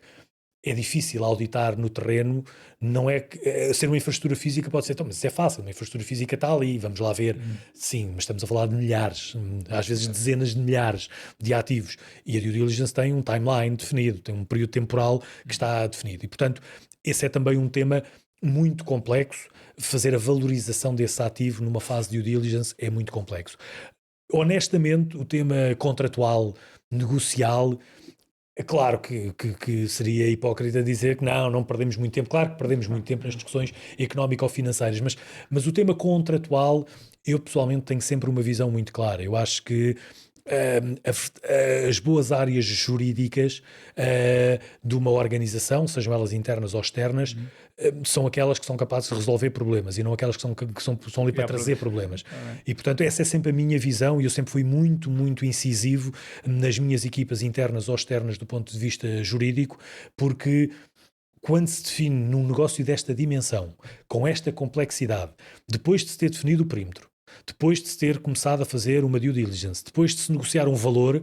é difícil auditar no terreno, não é que ser uma infraestrutura física pode ser, mas isso é fácil, uma infraestrutura física está ali, vamos lá ver. Sim, mas estamos a falar de milhares, às vezes dezenas de milhares de ativos, e a due diligence tem um timeline definido, tem um período temporal que está definido, e portanto esse é também um tema muito complexo. Fazer a valorização desse ativo numa fase de due diligence é muito complexo. honestamente, o tema contratual, negocial, é claro que seria hipócrita dizer que não perdemos muito tempo. Claro que perdemos muito tempo nas discussões económico-financeiras, mas o tema contratual, eu pessoalmente tenho sempre uma visão muito clara. Eu acho que as boas áreas jurídicas de uma organização, sejam elas internas ou externas, são aquelas que são capazes de resolver problemas e não aquelas que são ali para trazer problemas. E, portanto, essa é sempre a minha visão e eu sempre fui muito, muito incisivo nas minhas equipas internas ou externas do ponto de vista jurídico, porque quando se define num negócio desta dimensão, com esta complexidade, depois de se ter definido o perímetro, depois de se ter começado a fazer uma due diligence, depois de se negociar um valor,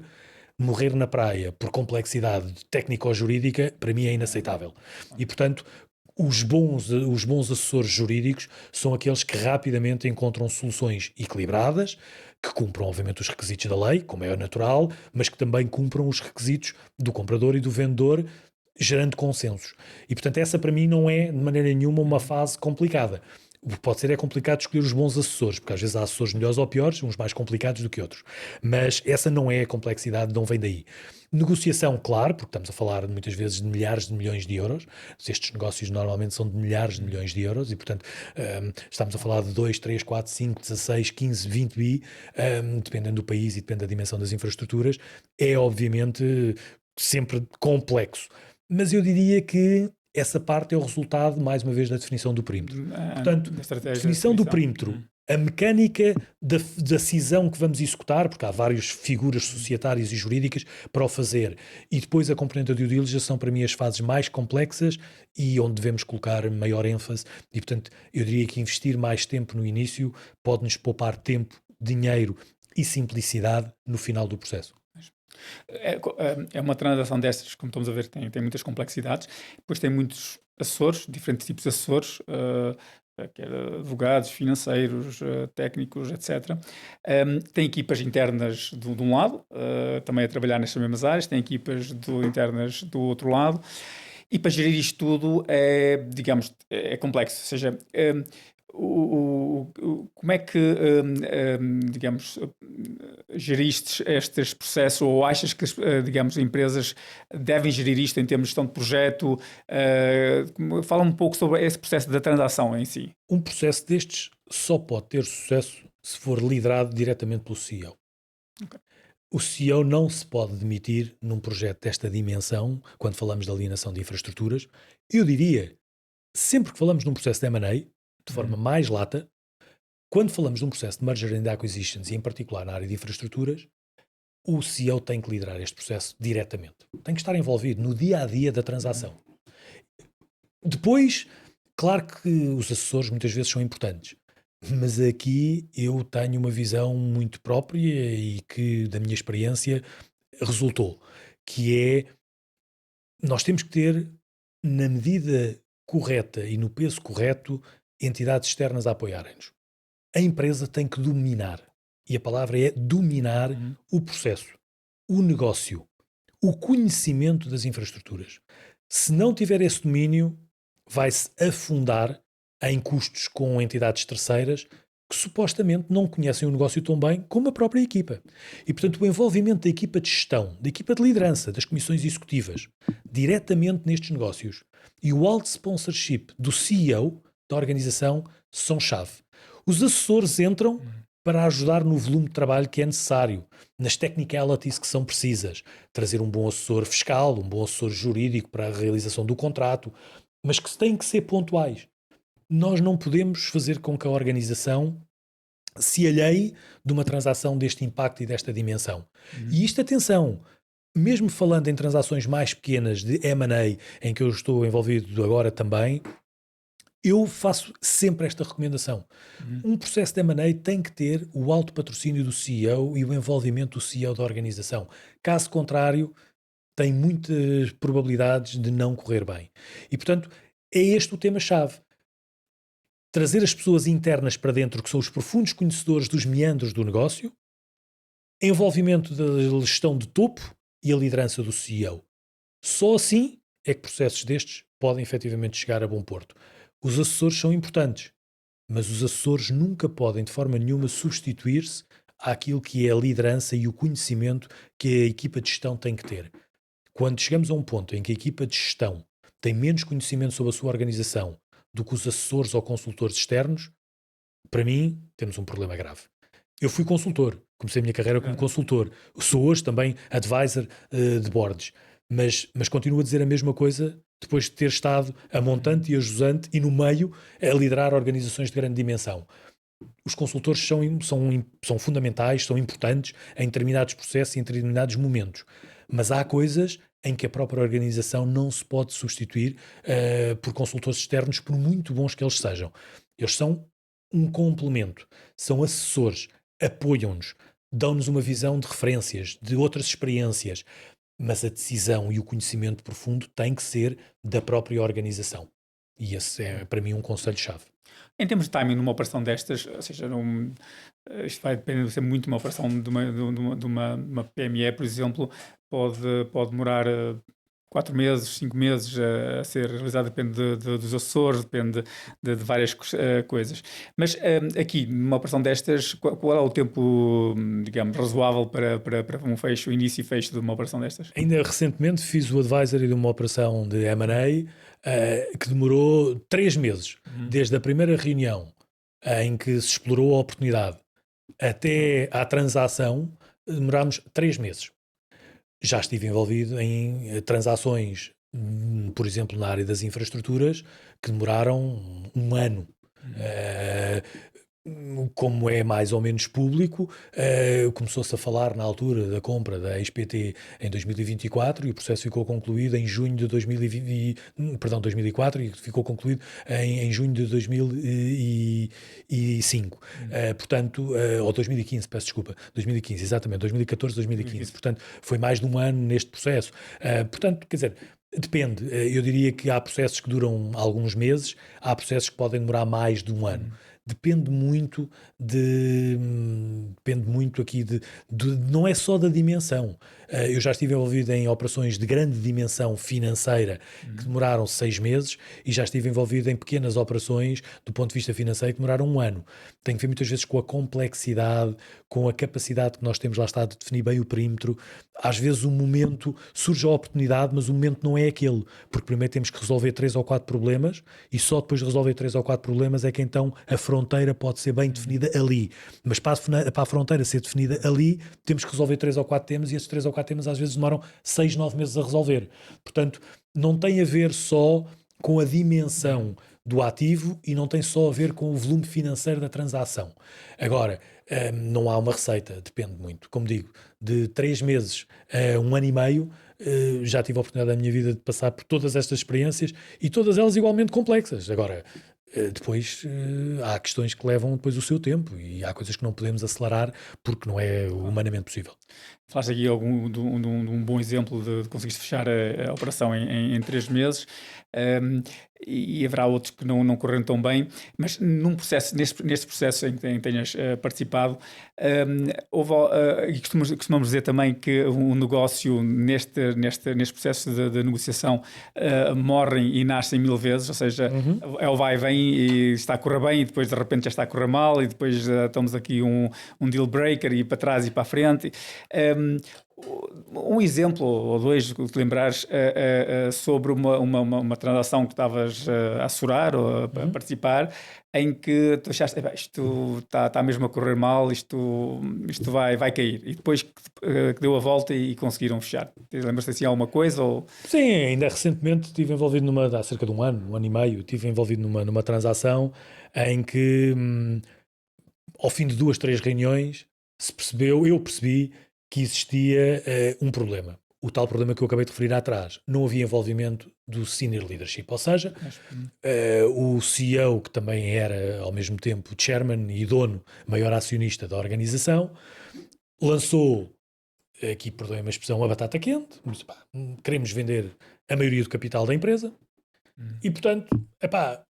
morrer na praia por complexidade técnico-jurídica, para mim é inaceitável. E, portanto, os bons assessores jurídicos são aqueles que rapidamente encontram soluções equilibradas, que cumpram, obviamente, os requisitos da lei, como é natural, mas que também cumpram os requisitos do comprador e do vendedor, gerando consensos. E, portanto, essa para mim não é, de maneira nenhuma, uma fase complicada. O que pode ser é complicado escolher os bons assessores, porque às vezes há assessores melhores ou piores, uns mais complicados do que outros. Mas essa não é a complexidade, não vem daí. Negociação, claro, porque estamos a falar muitas vezes de milhares de milhões de euros. Estes negócios normalmente são de milhares de milhões de euros e, portanto, estamos a falar de 2, 3, 4, 5, 16, 15, 20 bi, dependendo do país e depende da dimensão das infraestruturas. É, obviamente, sempre complexo. Mas eu diria que essa parte é o resultado, mais uma vez, da definição do perímetro. Portanto, definição do perímetro, a mecânica da cisão que vamos executar, porque há várias figuras societárias e jurídicas para o fazer, e depois a componente da due diligence são para mim as fases mais complexas e onde devemos colocar maior ênfase. E, portanto, eu diria que investir mais tempo no início pode-nos poupar tempo, dinheiro e simplicidade no final do processo. É uma transação destas, como estamos a ver, tem muitas complexidades. Depois tem muitos assessores, diferentes tipos de assessores, quer advogados, financeiros, técnicos, etc. Tem equipas internas de um lado, também a trabalhar nestas mesmas áreas, tem equipas internas do outro lado. E para gerir isto tudo digamos, é complexo. Ou seja, como é que, digamos, geriste estes processos, ou achas que, digamos, empresas devem gerir isto em termos de gestão de projeto? Fala um pouco sobre esse processo da transação em si. Um processo destes só pode ter sucesso se for liderado diretamente pelo CEO. Okay. O CEO não se pode demitir num projeto desta dimensão, quando falamos de alienação de infraestruturas. Eu diria, sempre que falamos num processo de M&A, de forma mais lata, quando falamos de um processo de merger and acquisitions, e em particular na área de infraestruturas, o CEO tem que liderar este processo diretamente. Tem que estar envolvido no dia-a-dia da transação. Depois, claro que os assessores muitas vezes são importantes, mas aqui eu tenho uma visão muito própria e que, da minha experiência, resultou, que é, nós temos que ter, na medida correta e no peso correto, entidades externas a apoiarem-nos. A empresa tem que dominar, e a palavra é dominar o processo, o negócio, o conhecimento das infraestruturas. Se não tiver esse domínio, vai-se afundar em custos com entidades terceiras que supostamente não conhecem o negócio tão bem como a própria equipa. E, portanto, o envolvimento da equipa de gestão, da equipa de liderança, das comissões executivas, diretamente nestes negócios, e o alto sponsorship do CEO da organização são chave. Os assessores entram para ajudar no volume de trabalho que é necessário, nas technicalities que são precisas, trazer um bom assessor fiscal, um bom assessor jurídico para a realização do contrato, mas que têm que ser pontuais. Nós não podemos fazer com que a organização se alheie de uma transação deste impacto e desta dimensão. E isto, atenção, mesmo falando em transações mais pequenas de M&A, em que eu estou envolvido agora também, eu faço sempre esta recomendação. Um processo de M&A tem que ter o alto patrocínio do CEO e o envolvimento do CEO da organização. Caso contrário, tem muitas probabilidades de não correr bem. E, portanto, é este o tema-chave. Trazer as pessoas internas para dentro, que são os profundos conhecedores dos meandros do negócio, envolvimento da gestão de topo e a liderança do CEO. Só assim é que processos destes podem efetivamente chegar a bom porto. Os assessores são importantes, mas os assessores nunca podem de forma nenhuma substituir-se àquilo que é a liderança e o conhecimento que a equipa de gestão tem que ter. Quando chegamos a um ponto em que a equipa de gestão tem menos conhecimento sobre a sua organização do que os assessores ou consultores externos, para mim, temos um problema grave. Eu fui consultor, comecei a minha carreira como consultor. Sou hoje também advisor de boards, mas continuo a dizer a mesma coisa depois de ter estado a montante e a jusante e no meio a liderar organizações de grande dimensão. Os consultores são fundamentais, são importantes em determinados processos e em determinados momentos, mas há coisas em que a própria organização não se pode substituir por consultores externos, por muito bons que eles sejam. Eles são um complemento, são assessores, apoiam-nos, dão-nos uma visão de referências, de outras experiências, mas a decisão e o conhecimento profundo tem que ser da própria organização. E esse é, para mim, um conselho-chave. Em termos de timing, numa operação destas, ou seja, isto vai depender de ser muito de uma operação de uma PME, por exemplo, pode demorar 4 meses, 5 meses a ser realizado, depende dos assessores, depende de várias coisas. Mas aqui, numa operação destas, qual é o tempo, digamos, razoável para um fecho, início e fecho de uma operação destas? Ainda recentemente fiz o advisory de uma operação de M&A que demorou 3 meses, desde a primeira reunião em que se explorou a oportunidade até à transação, demorámos 3 meses. Já estive envolvido em transações, por exemplo, na área das infraestruturas, que demoraram 1 ano. Como é mais ou menos público, começou-se a falar na altura da compra da XPT em 2024 e o processo ficou concluído em junho de 2004 e ficou concluído em junho de 2005. Portanto, ou 2015, peço desculpa, 2015, exatamente, 2014, 2015. Portanto, foi mais de 1 ano neste processo. Portanto, quer dizer, depende. Eu diria que há processos que duram alguns meses, há processos que podem demorar mais de 1 ano. Depende muito aqui não é só da dimensão. Eu já estive envolvido em operações de grande dimensão financeira que demoraram 6 meses e já estive envolvido em pequenas operações do ponto de vista financeiro que demoraram 1 ano. Tem que ver muitas vezes com a complexidade, com a capacidade que nós temos lá está de definir bem o perímetro. Às vezes o momento surge a oportunidade, mas o momento não é aquele, porque primeiro temos que resolver 3 ou 4 problemas e só depois de resolver 3 ou 4 problemas é que então a fronteira pode ser bem definida ali. Mas para a fronteira ser definida ali, temos que resolver 3 ou 4 temas e esses 3 ou 4 temas às vezes demoram 6, 9 meses a resolver. Portanto, não tem a ver só com a dimensão do ativo e não tem só a ver com o volume financeiro da transação. Agora, não há uma receita, depende muito. Como digo, de 3 meses a 1 ano e meio, já tive a oportunidade da minha vida de passar por todas estas experiências e todas elas igualmente complexas. Agora, depois há questões que levam depois o seu tempo e há coisas que não podemos acelerar porque não é humanamente possível. Falaste aqui de um bom exemplo de conseguiste fechar a operação em 3 meses. E haverá outros que não correram tão bem, mas neste processo em que tenhas participado, e costumamos dizer também que um negócio neste processo de negociação morrem e nascem 1000 vezes, ou seja, é o vai e vem e está a correr bem e depois de repente já está a correr mal e depois estamos aqui um deal breaker e para trás e para a frente. Um exemplo ou dois que te lembrares sobre uma transação que estavas a assessorar ou a participar, em que tu achaste, isto está mesmo a correr mal, isto vai cair, e depois que deu a volta e conseguiram fechar. Lembras-te assim alguma coisa? Ou... Sim, ainda recentemente estive envolvido há cerca de 1 ano e meio, estive envolvido numa transação em que ao fim de 2, 3 reuniões eu percebi que existia um problema. O tal problema que eu acabei de referir atrás. Não havia envolvimento do senior leadership, ou seja, o CEO, que também era ao mesmo tempo chairman e dono, maior acionista da organização, lançou, aqui perdoem-me a expressão, a batata quente, queremos vender a maioria do capital da empresa e portanto,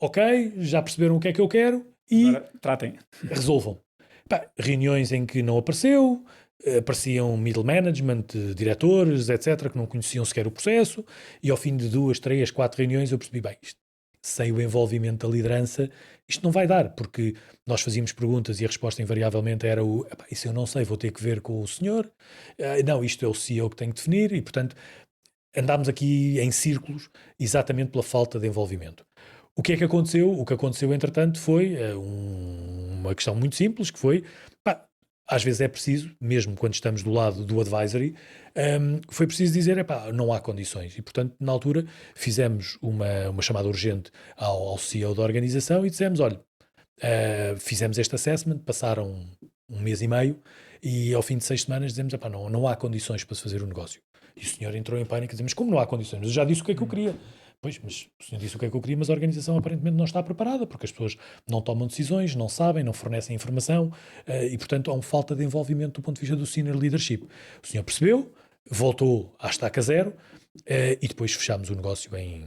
ok, já perceberam o que é que eu quero e agora tratem. Resolvam. Reuniões em que não apareciam, apareciam middle management, diretores, etc., que não conheciam sequer o processo, e ao fim de 2, 3, 4 reuniões eu percebi, isto sem o envolvimento da liderança, isto não vai dar, porque nós fazíamos perguntas e a resposta invariavelmente era isso eu não sei, vou ter que ver com o senhor, não, isto é o CEO que tem que definir, e portanto andámos aqui em círculos exatamente pela falta de envolvimento. O que é que aconteceu? O que aconteceu, entretanto, foi uma questão muito simples, que foi, às vezes é preciso, mesmo quando estamos do lado do advisory, foi preciso dizer, não há condições. E, portanto, na altura, fizemos uma chamada urgente ao CEO da organização e dissemos, olha, fizemos este assessment, passaram um mês e meio, e ao fim de 6 semanas dizemos, não há condições para se fazer o negócio. E o senhor entrou em pânico e dizemos, como não há condições? Mas eu já disse o que é que eu queria. Pois, mas o senhor disse o que é que eu queria, mas a organização aparentemente não está preparada, porque as pessoas não tomam decisões, não sabem, não fornecem informação, e portanto há uma falta de envolvimento do ponto de vista do senior leadership. O senhor percebeu, voltou à estaca zero, e depois fechámos o negócio em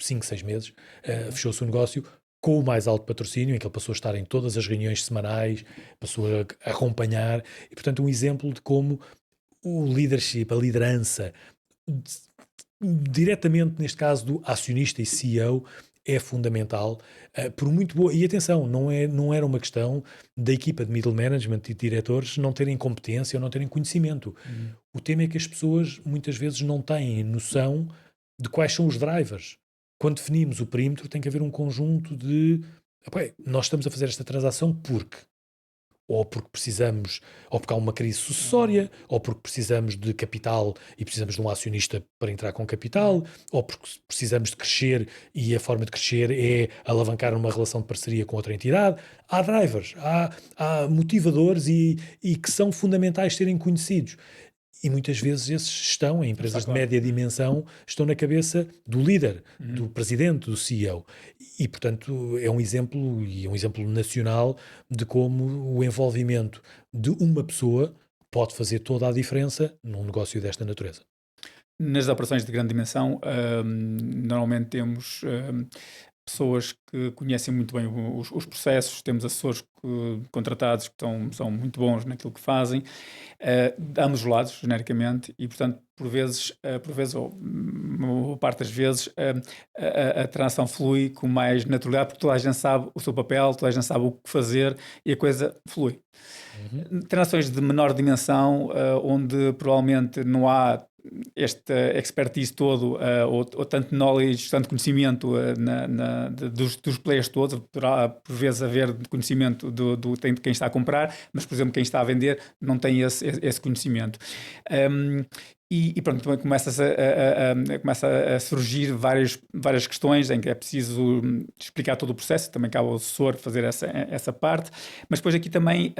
5, 6 meses, fechou-se o negócio com o mais alto patrocínio, em que ele passou a estar em todas as reuniões semanais, passou a acompanhar, e portanto um exemplo de como o leadership, a liderança, diretamente neste caso do acionista e CEO, é fundamental, por muito boa, e atenção, não era uma questão da equipa de middle management e de diretores não terem competência ou não terem conhecimento. O tema é que as pessoas muitas vezes não têm noção de quais são os drivers. Quando definimos o perímetro tem que haver um conjunto de nós estamos a fazer esta transação porque precisamos, ou porque há uma crise sucessória, ou porque precisamos de capital e precisamos de um acionista para entrar com capital, ou porque precisamos de crescer e a forma de crescer é alavancar uma relação de parceria com outra entidade. Há drivers, há motivadores e que são fundamentais serem conhecidos. E muitas vezes esses estão, em empresas de média dimensão, estão na cabeça do líder, do presidente, do CEO. E, portanto, é um exemplo, e é um exemplo nacional, de como o envolvimento de uma pessoa pode fazer toda a diferença num negócio desta natureza. Nas operações de grande dimensão, normalmente temos pessoas que conhecem muito bem os processos, temos assessores contratados que são muito bons naquilo que fazem, de ambos os lados, genericamente, e, portanto, por vezes, ou parte das vezes, a transação flui com mais naturalidade, porque toda a gente sabe o seu papel, toda a gente sabe o que fazer e a coisa flui. Transações de menor dimensão, onde provavelmente não há este expertise todo, ou tanto knowledge, tanto conhecimento dos players todos, poderá por vezes haver conhecimento de quem está a comprar, mas, por exemplo, quem está a vender não tem esse conhecimento. E pronto, também começa a surgir várias questões em que é preciso explicar todo o processo, também cabe ao assessor fazer essa parte, mas depois aqui também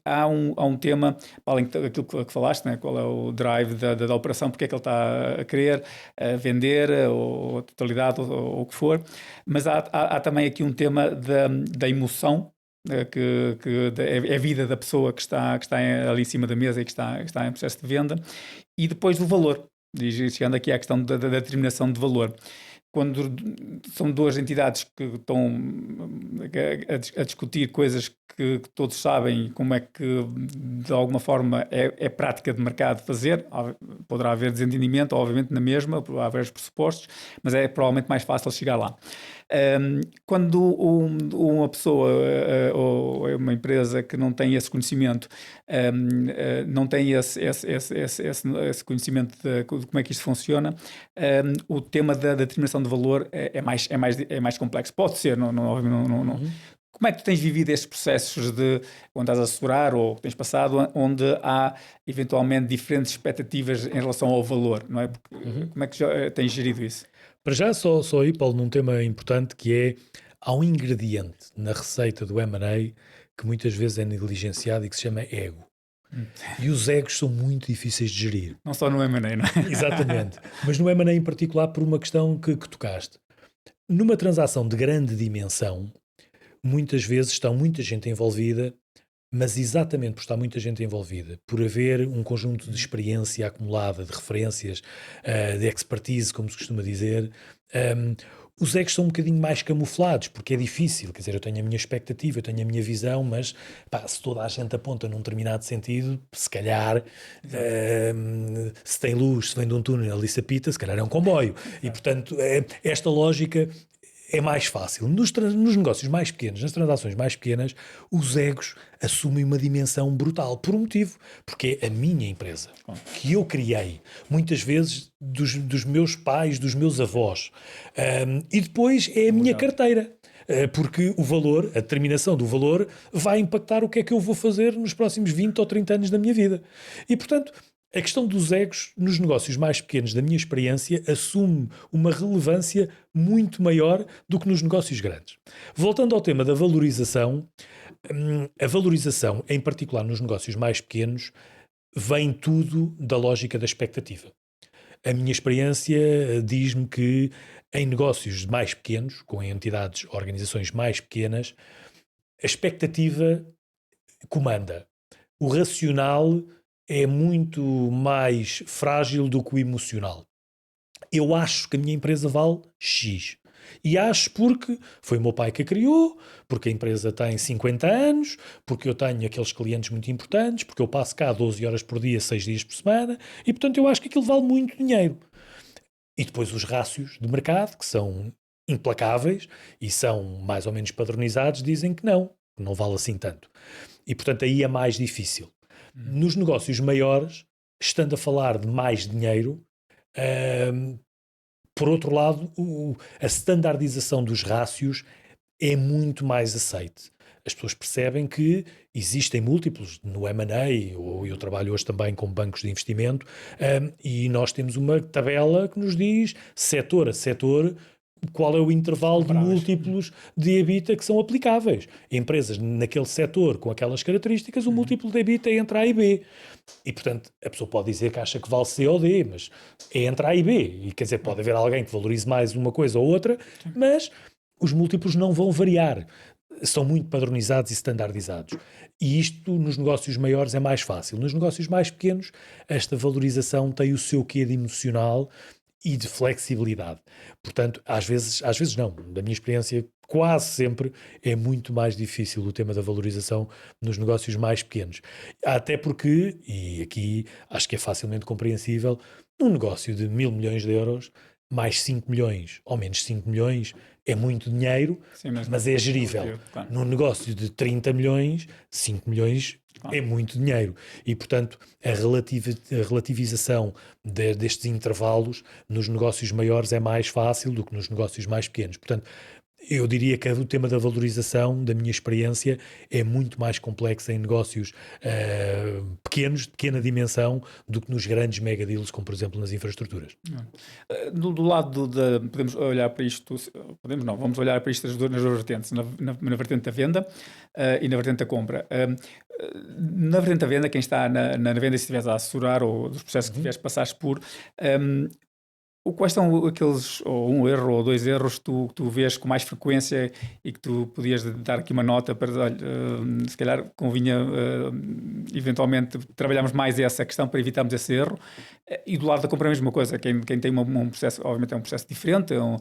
há um tema, além daquilo que falaste, né, qual é o drive da operação, porque é que ele está a querer vender, ou a totalidade, ou o que for, mas há também aqui um tema da emoção, que é a vida da pessoa que está ali em cima da mesa e que está em processo de venda, e depois do valor, chegando aqui à questão da determinação de valor. Quando são duas entidades que estão a discutir coisas que todos sabem como é que, de alguma forma, é prática de mercado fazer, poderá haver desentendimento, obviamente, na mesma, há vários pressupostos, mas é provavelmente mais fácil chegar lá. Quando uma pessoa ou uma empresa que não tem esse conhecimento, não tem esse conhecimento de como é que isto funciona, o tema da determinação de valor é mais complexo. Pode ser, não. Como é que tu tens vivido estes processos de quando estás a assessorar ou tens passado, onde há eventualmente diferentes expectativas em relação ao valor, não é? Porque, como é que já tens gerido isso? Para já, só aí, Paulo, num tema importante que é, há um ingrediente na receita do M&A que muitas vezes é negligenciado e que se chama ego. E os egos são muito difíceis de gerir. Não só no M&A, não é? Exatamente. Mas no M&A em particular, por uma questão que tocaste. Numa transação de grande dimensão, muitas vezes está muita gente envolvida, mas exatamente por estar muita gente envolvida, por haver um conjunto de experiência acumulada, de referências, de expertise, como se costuma dizer, os egos são um bocadinho mais camuflados, porque é difícil, quer dizer, eu tenho a minha expectativa, eu tenho a minha visão, mas se toda a gente aponta num determinado sentido, se calhar, se tem luz, se vem de um túnel e se apita, se calhar é um comboio. E, portanto, esta lógica é mais fácil. Nos negócios mais pequenos, nas transações mais pequenas, os egos assumem uma dimensão brutal, por um motivo, porque é a minha empresa, que eu criei, muitas vezes dos meus pais, dos meus avós, e depois é a minha carteira. Porque o valor, a determinação do valor, vai impactar o que é que eu vou fazer nos próximos 20 ou 30 anos da minha vida. E, portanto, a questão dos egos nos negócios mais pequenos, da minha experiência, assume uma relevância muito maior do que nos negócios grandes. Voltando ao tema da valorização, a valorização, em particular nos negócios mais pequenos, vem tudo da lógica da expectativa. A minha experiência diz-me que em negócios mais pequenos, com entidades, organizações mais pequenas, a expectativa comanda. O racional é muito mais frágil do que o emocional. Eu acho que a minha empresa vale X. E acho porque foi o meu pai que a criou, porque a empresa tem 50 anos, porque eu tenho aqueles clientes muito importantes, porque eu passo cá 12 horas por dia, 6 dias por semana, e portanto eu acho que aquilo vale muito dinheiro. E depois os rácios de mercado, que são implacáveis e são mais ou menos padronizados, dizem que não vale assim tanto. E portanto aí é mais difícil. Nos negócios maiores, estando a falar de mais dinheiro, por outro lado, a standardização dos rácios é muito mais aceite. As pessoas percebem que existem múltiplos no M&A, ou eu trabalho hoje também com bancos de investimento, e nós temos uma tabela que nos diz, setor a setor, qual é o intervalo de múltiplos de EBITDA que são aplicáveis. Empresas naquele setor com aquelas características, o múltiplo de EBITDA é entre A e B. E, portanto, a pessoa pode dizer que acha que vale C ou D, mas é entre A e B. E, quer dizer, pode haver alguém que valorize mais uma coisa ou outra, mas os múltiplos não vão variar. São muito padronizados e standardizados. E isto, nos negócios maiores, é mais fácil. Nos negócios mais pequenos, esta valorização tem o seu quê de emocional e de flexibilidade. Portanto, às vezes não. Da minha experiência, quase sempre é muito mais difícil o tema da valorização nos negócios mais pequenos. Até porque, e aqui acho que é facilmente compreensível, num negócio de 1.000 milhões de euros, mais 5 milhões ou menos 5 milhões é muito dinheiro, sim, mas é gerível. Claro. Num negócio de 30 milhões, 5 milhões é muito dinheiro. E, portanto, a relativização destes intervalos nos negócios maiores é mais fácil do que nos negócios mais pequenos. Portanto, eu diria que o tema da valorização, da minha experiência, é muito mais complexo em negócios pequenos, de pequena dimensão, do que nos grandes mega deals, como por exemplo nas infraestruturas. Do lado podemos olhar para isto, vamos olhar para isto nas duas vertentes, na vertente da venda e na vertente da compra. Na vertente da venda, quem está na venda, se estiveres a assessorar ou dos processos que tiveres passares por... Quais são aqueles, ou um erro ou dois erros que tu vês com mais frequência e que tu podias dar aqui uma nota para, olha, se calhar convinha eventualmente trabalharmos mais essa questão para evitarmos esse erro? E do lado da compra a mesma coisa, quem tem um processo, obviamente é um processo diferente, é um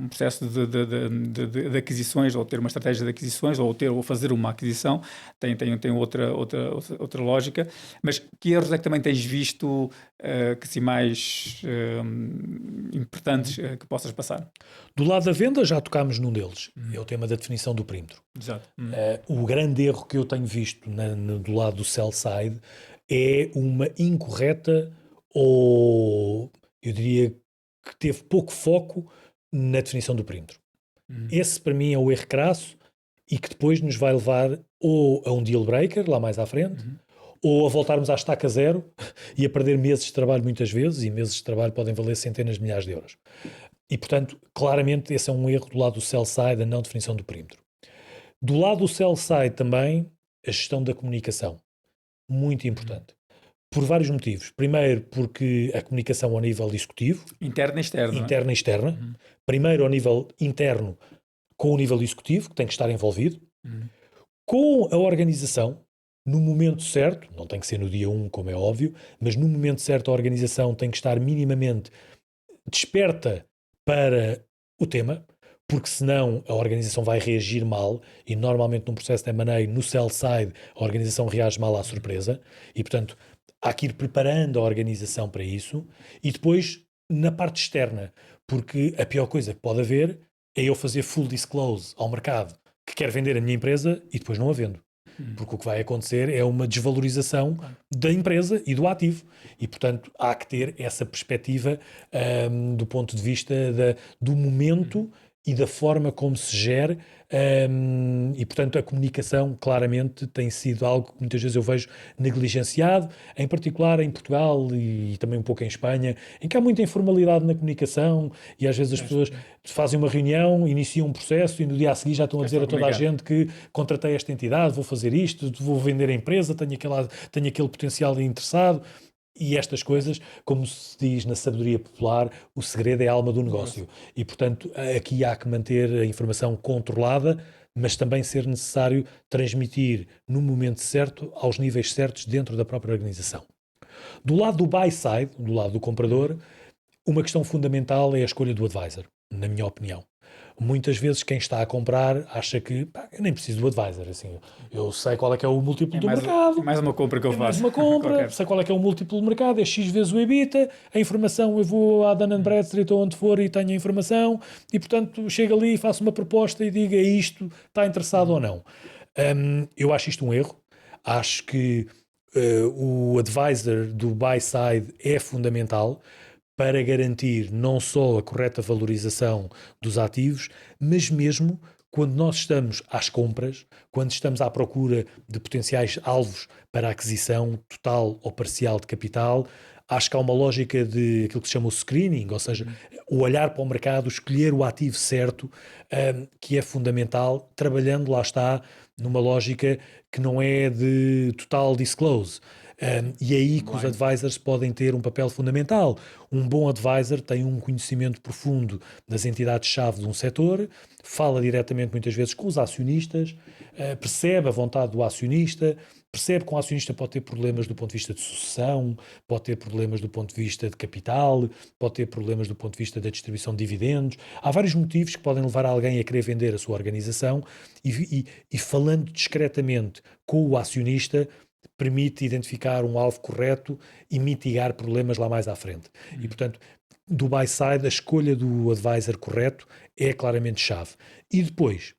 processo de aquisições, ou ter uma estratégia de aquisições, ou fazer uma aquisição, tem outra lógica, mas que erros é que também tens visto que se mais importantes que possas passar? Do lado da venda já tocámos num deles, é o tema da definição do perímetro. Exato. O grande erro que eu tenho visto do lado do sell side é uma incorreta, ou eu diria que teve pouco foco na definição do perímetro. Esse para mim é o erro crasso e que depois nos vai levar ou a um deal breaker lá mais à frente, ou a voltarmos à estaca zero e a perder meses de trabalho muitas vezes, e meses de trabalho podem valer centenas de milhares de euros. E, portanto, claramente esse é um erro do lado do sell side, a não definição do perímetro. Do lado do sell side também, a gestão da comunicação. Muito importante. Por vários motivos. Primeiro, porque a comunicação ao nível executivo. Interna e externa. Interna e externa. Primeiro ao nível interno, com o nível executivo, que tem que estar envolvido. Com a organização, no momento certo, não tem que ser no dia 1, como é óbvio, mas no momento certo a organização tem que estar minimamente desperta para o tema, porque senão a organização vai reagir mal, e normalmente num processo de M&A, no sell side, a organização reage mal à surpresa, e portanto há que ir preparando a organização para isso. E depois na parte externa, porque a pior coisa que pode haver é eu fazer full disclose ao mercado que quer vender a minha empresa e depois não a vendo. Porque o que vai acontecer é uma desvalorização da empresa e do ativo. E, portanto, há que ter essa perspectiva do ponto de vista do momento e da forma como se gere. E, portanto, a comunicação claramente tem sido algo que muitas vezes eu vejo negligenciado, em particular em Portugal e também um pouco em Espanha, em que há muita informalidade na comunicação e às vezes as pessoas fazem uma reunião, iniciam um processo e no dia a seguir já estão a dizer a toda a gente que contratei esta entidade, vou fazer isto, vou vender a empresa, tenho aquele potencial interessado. E estas coisas, como se diz na sabedoria popular, o segredo é a alma do negócio. E, portanto, aqui há que manter a informação controlada, mas também ser necessário transmitir no momento certo, aos níveis certos dentro da própria organização. Do lado do buy side, do lado do comprador, uma questão fundamental é a escolha do advisor, na minha opinião. Muitas vezes quem está a comprar acha que eu nem preciso do advisor, assim, eu sei qual é que é o múltiplo do mercado. É mais uma compra que eu faço. Mais uma compra, sei qual é que é o múltiplo do mercado, é X vezes o EBITDA, a informação eu vou à Dun & Bradstreet ou onde for e tenho a informação e, portanto, chego ali e faço uma proposta e digo, é isto, está interessado ou não. Eu acho isto um erro, acho que o advisor do buy side é fundamental para garantir não só a correta valorização dos ativos, mas mesmo quando nós estamos às compras, quando estamos à procura de potenciais alvos para a aquisição total ou parcial de capital, acho que há uma lógica de aquilo que se chama o screening, ou seja, o olhar para o mercado, escolher o ativo certo, que é fundamental, trabalhando, lá está, numa lógica que não é de total disclose. E é aí que os advisors podem ter um papel fundamental. Um bom advisor tem um conhecimento profundo das entidades-chave de um setor, fala diretamente muitas vezes com os acionistas, percebe a vontade do acionista, percebe que um acionista pode ter problemas do ponto de vista de sucessão, pode ter problemas do ponto de vista de capital, pode ter problemas do ponto de vista da distribuição de dividendos. Há vários motivos que podem levar alguém a querer vender a sua organização e falando discretamente com o acionista, permite identificar um alvo correto e mitigar problemas lá mais à frente. E, portanto, do buy side, a escolha do advisor correto é claramente chave. E depois,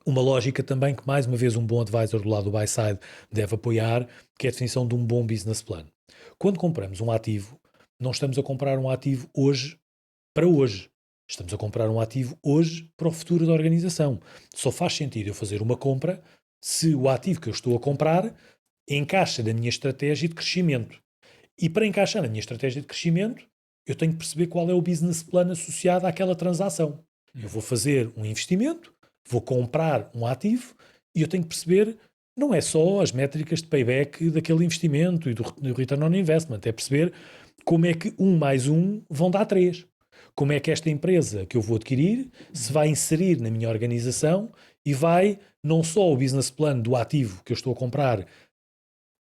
uma lógica também que, mais uma vez, um bom advisor do lado do buy side deve apoiar, que é a definição de um bom business plan. Quando compramos um ativo, não estamos a comprar um ativo hoje para hoje. Estamos a comprar um ativo hoje para o futuro da organização. Só faz sentido eu fazer uma compra se o ativo que eu estou a comprar encaixa na minha estratégia de crescimento. E para encaixar na minha estratégia de crescimento, eu tenho que perceber qual é o business plan associado àquela transação. Eu vou fazer um investimento, vou comprar um ativo e eu tenho que perceber, não é só as métricas de payback daquele investimento e do return on investment, é perceber como é que 1 mais 1 vão dar 3. Como é que esta empresa que eu vou adquirir se vai inserir na minha organização e vai, não só o business plan do ativo que eu estou a comprar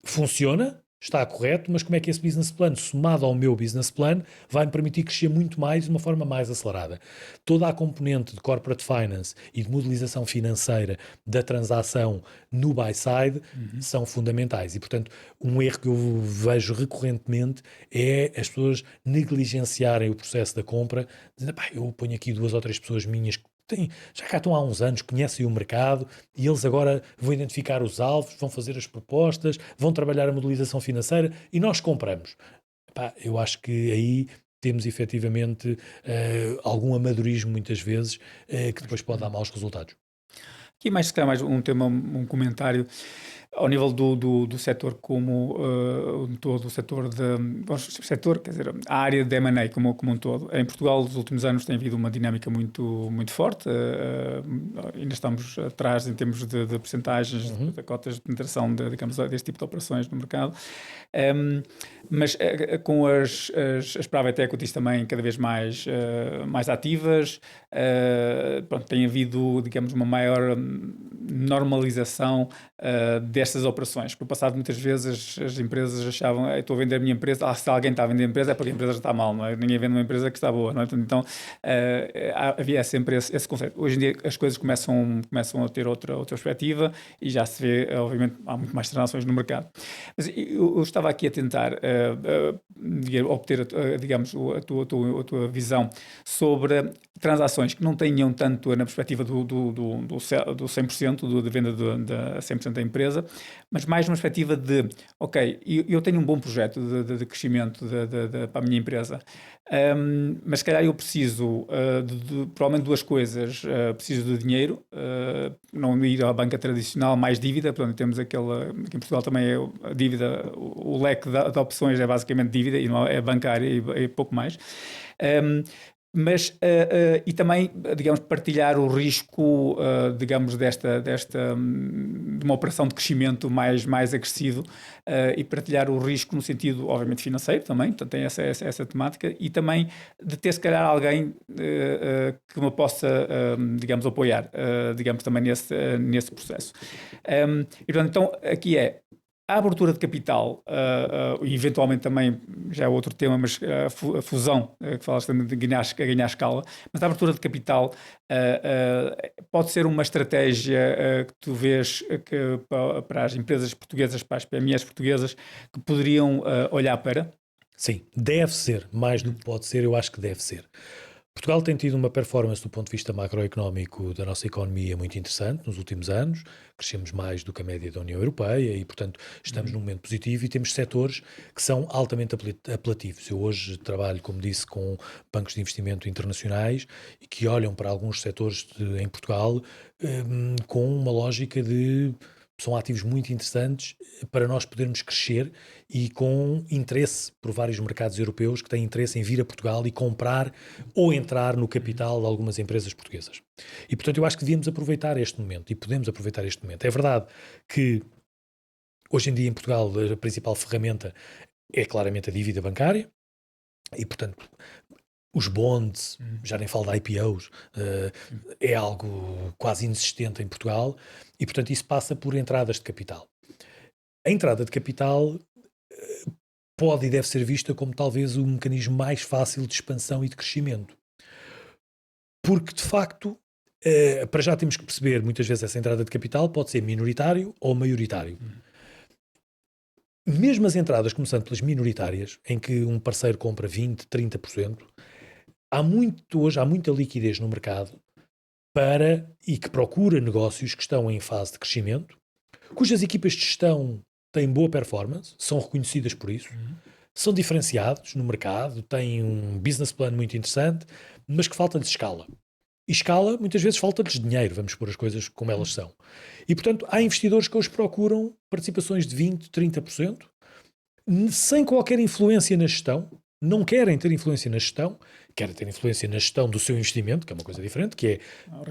funciona, está correto, mas como é que esse business plan, somado ao meu business plan, vai me permitir crescer muito mais de uma forma mais acelerada. Toda a componente de corporate finance e de modelização financeira da transação no buy side são fundamentais e, portanto, um erro que eu vejo recorrentemente é as pessoas negligenciarem o processo da compra, dizendo, eu ponho aqui 2 ou 3 pessoas minhas que já cá estão há uns anos, conhecem o mercado e eles agora vão identificar os alvos, vão fazer as propostas, vão trabalhar a modelização financeira e nós compramos. Eu acho que aí temos efetivamente algum amadorismo muitas vezes que depois pode dar maus resultados. Aqui mais, se calhar, mais um tema, um comentário ao nível do setor como todo, o setor quer dizer, a área de M&A como um todo. Em Portugal, nos últimos anos, tem havido uma dinâmica muito, muito forte. Ainda estamos atrás em termos de percentagens, de cotas de penetração digamos, deste tipo de operações no mercado. Mas com as private equities também cada vez mais ativas, tem havido, digamos, uma maior normalização destas operações. No passado, muitas vezes, as empresas achavam, estou a vender a minha empresa, se alguém está a vender a empresa é porque a empresa já está mal, não é? Ninguém vende uma empresa que está boa, não é? Então, havia sempre esse conceito. Hoje em dia as coisas começam a ter outra perspectiva e já se vê, obviamente, há muito mais transações no mercado. Mas eu estava aqui a tentar obter, digamos, a tua visão sobre transações que não tenham tanto na perspectiva do 100%, de venda de 100% da empresa, mas mais numa perspectiva de, ok, eu tenho um bom projeto de crescimento para a minha empresa, mas se calhar eu preciso provavelmente duas coisas. Preciso de dinheiro, não ir à banca tradicional, mais dívida. Portanto, temos aqui em Portugal também é a dívida, o leque de opções é basicamente dívida e não é bancária e pouco mais. Mas e também, digamos, partilhar o risco, digamos, de uma operação de crescimento mais acrescido, e partilhar o risco no sentido, obviamente, financeiro também. Portanto, tem essa temática, e também de ter, se calhar, alguém que me possa, digamos, apoiar, digamos, também nesse processo. E, portanto, então, aqui a abertura de capital, e eventualmente também, já é outro tema, mas a fusão, que falas também de ganhar escala, mas a abertura de capital pode ser uma estratégia que tu vês que, para as empresas portuguesas, para as PMEs portuguesas, que poderiam olhar para? Sim, deve ser, mais do que pode ser, eu acho que deve ser. Portugal tem tido uma performance do ponto de vista macroeconómico da nossa economia muito interessante nos últimos anos. Crescemos mais do que a média da União Europeia e, portanto, estamos num momento positivo e temos setores que são altamente apelativos. Eu hoje trabalho, como disse, com bancos de investimento internacionais e que olham para alguns setores em Portugal com uma lógica de... São ativos muito interessantes para nós podermos crescer e com interesse por vários mercados europeus que têm interesse em vir a Portugal e comprar ou entrar no capital de algumas empresas portuguesas. E, portanto, eu acho que devíamos aproveitar este momento e podemos aproveitar este momento. É verdade que hoje em dia em Portugal a principal ferramenta é claramente a dívida bancária e, portanto, os bonds, já nem falo de IPOs, é algo quase inexistente em Portugal e, portanto, isso passa por entradas de capital. A entrada de capital pode e deve ser vista como talvez o mecanismo mais fácil de expansão e de crescimento. Porque, de facto, para já temos que perceber, muitas vezes essa entrada de capital pode ser minoritário ou maioritário. Mesmo as entradas, começando pelas minoritárias, em que um parceiro compra 20%, 30%, hoje há muita liquidez no mercado e que procura negócios que estão em fase de crescimento, cujas equipas de gestão têm boa performance, são reconhecidas por isso, são diferenciados no mercado, têm um business plan muito interessante, mas que falta-lhes escala. E escala, muitas vezes, falta-lhes dinheiro, vamos pôr as coisas como elas são. E, portanto, há investidores que hoje procuram participações de 20%, 30%, sem qualquer influência na gestão, não querem ter influência na gestão, querem ter influência na gestão do seu investimento, que é uma coisa diferente, que é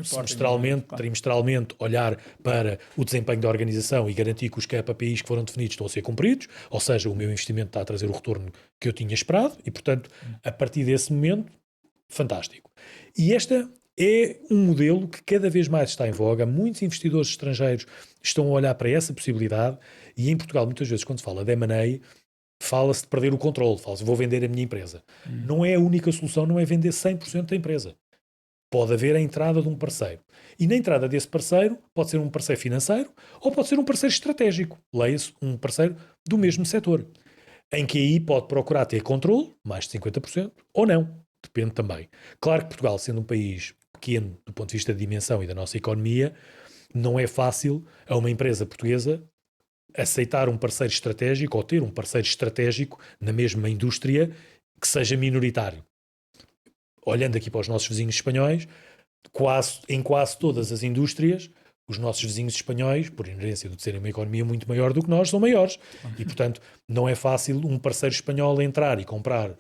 semestralmente, trimestralmente, olhar para o desempenho da organização e garantir que os KPIs que foram definidos estão a ser cumpridos, ou seja, o meu investimento está a trazer o retorno que eu tinha esperado e, portanto, a partir desse momento, fantástico. E esta é um modelo que cada vez mais está em voga. Muitos investidores estrangeiros estão a olhar para essa possibilidade e em Portugal, muitas vezes, quando se fala de M&A, fala-se de perder o controle, fala-se vou vender a minha empresa. Não é a única solução, não é vender 100% da empresa. Pode haver a entrada de um parceiro. E na entrada desse parceiro pode ser um parceiro financeiro ou pode ser um parceiro estratégico. Leia-se um parceiro do mesmo setor. Em que aí pode procurar ter controle, mais de 50%, ou não. Depende também. Claro que Portugal, sendo um país pequeno do ponto de vista da dimensão e da nossa economia, não é fácil a uma empresa portuguesa aceitar um parceiro estratégico ou ter um parceiro estratégico na mesma indústria que seja minoritário. Olhando aqui para os nossos vizinhos espanhóis, em quase todas as indústrias, os nossos vizinhos espanhóis, por inerência de serem uma economia muito maior do que nós, são maiores. E, portanto, não é fácil um parceiro espanhol entrar e comprar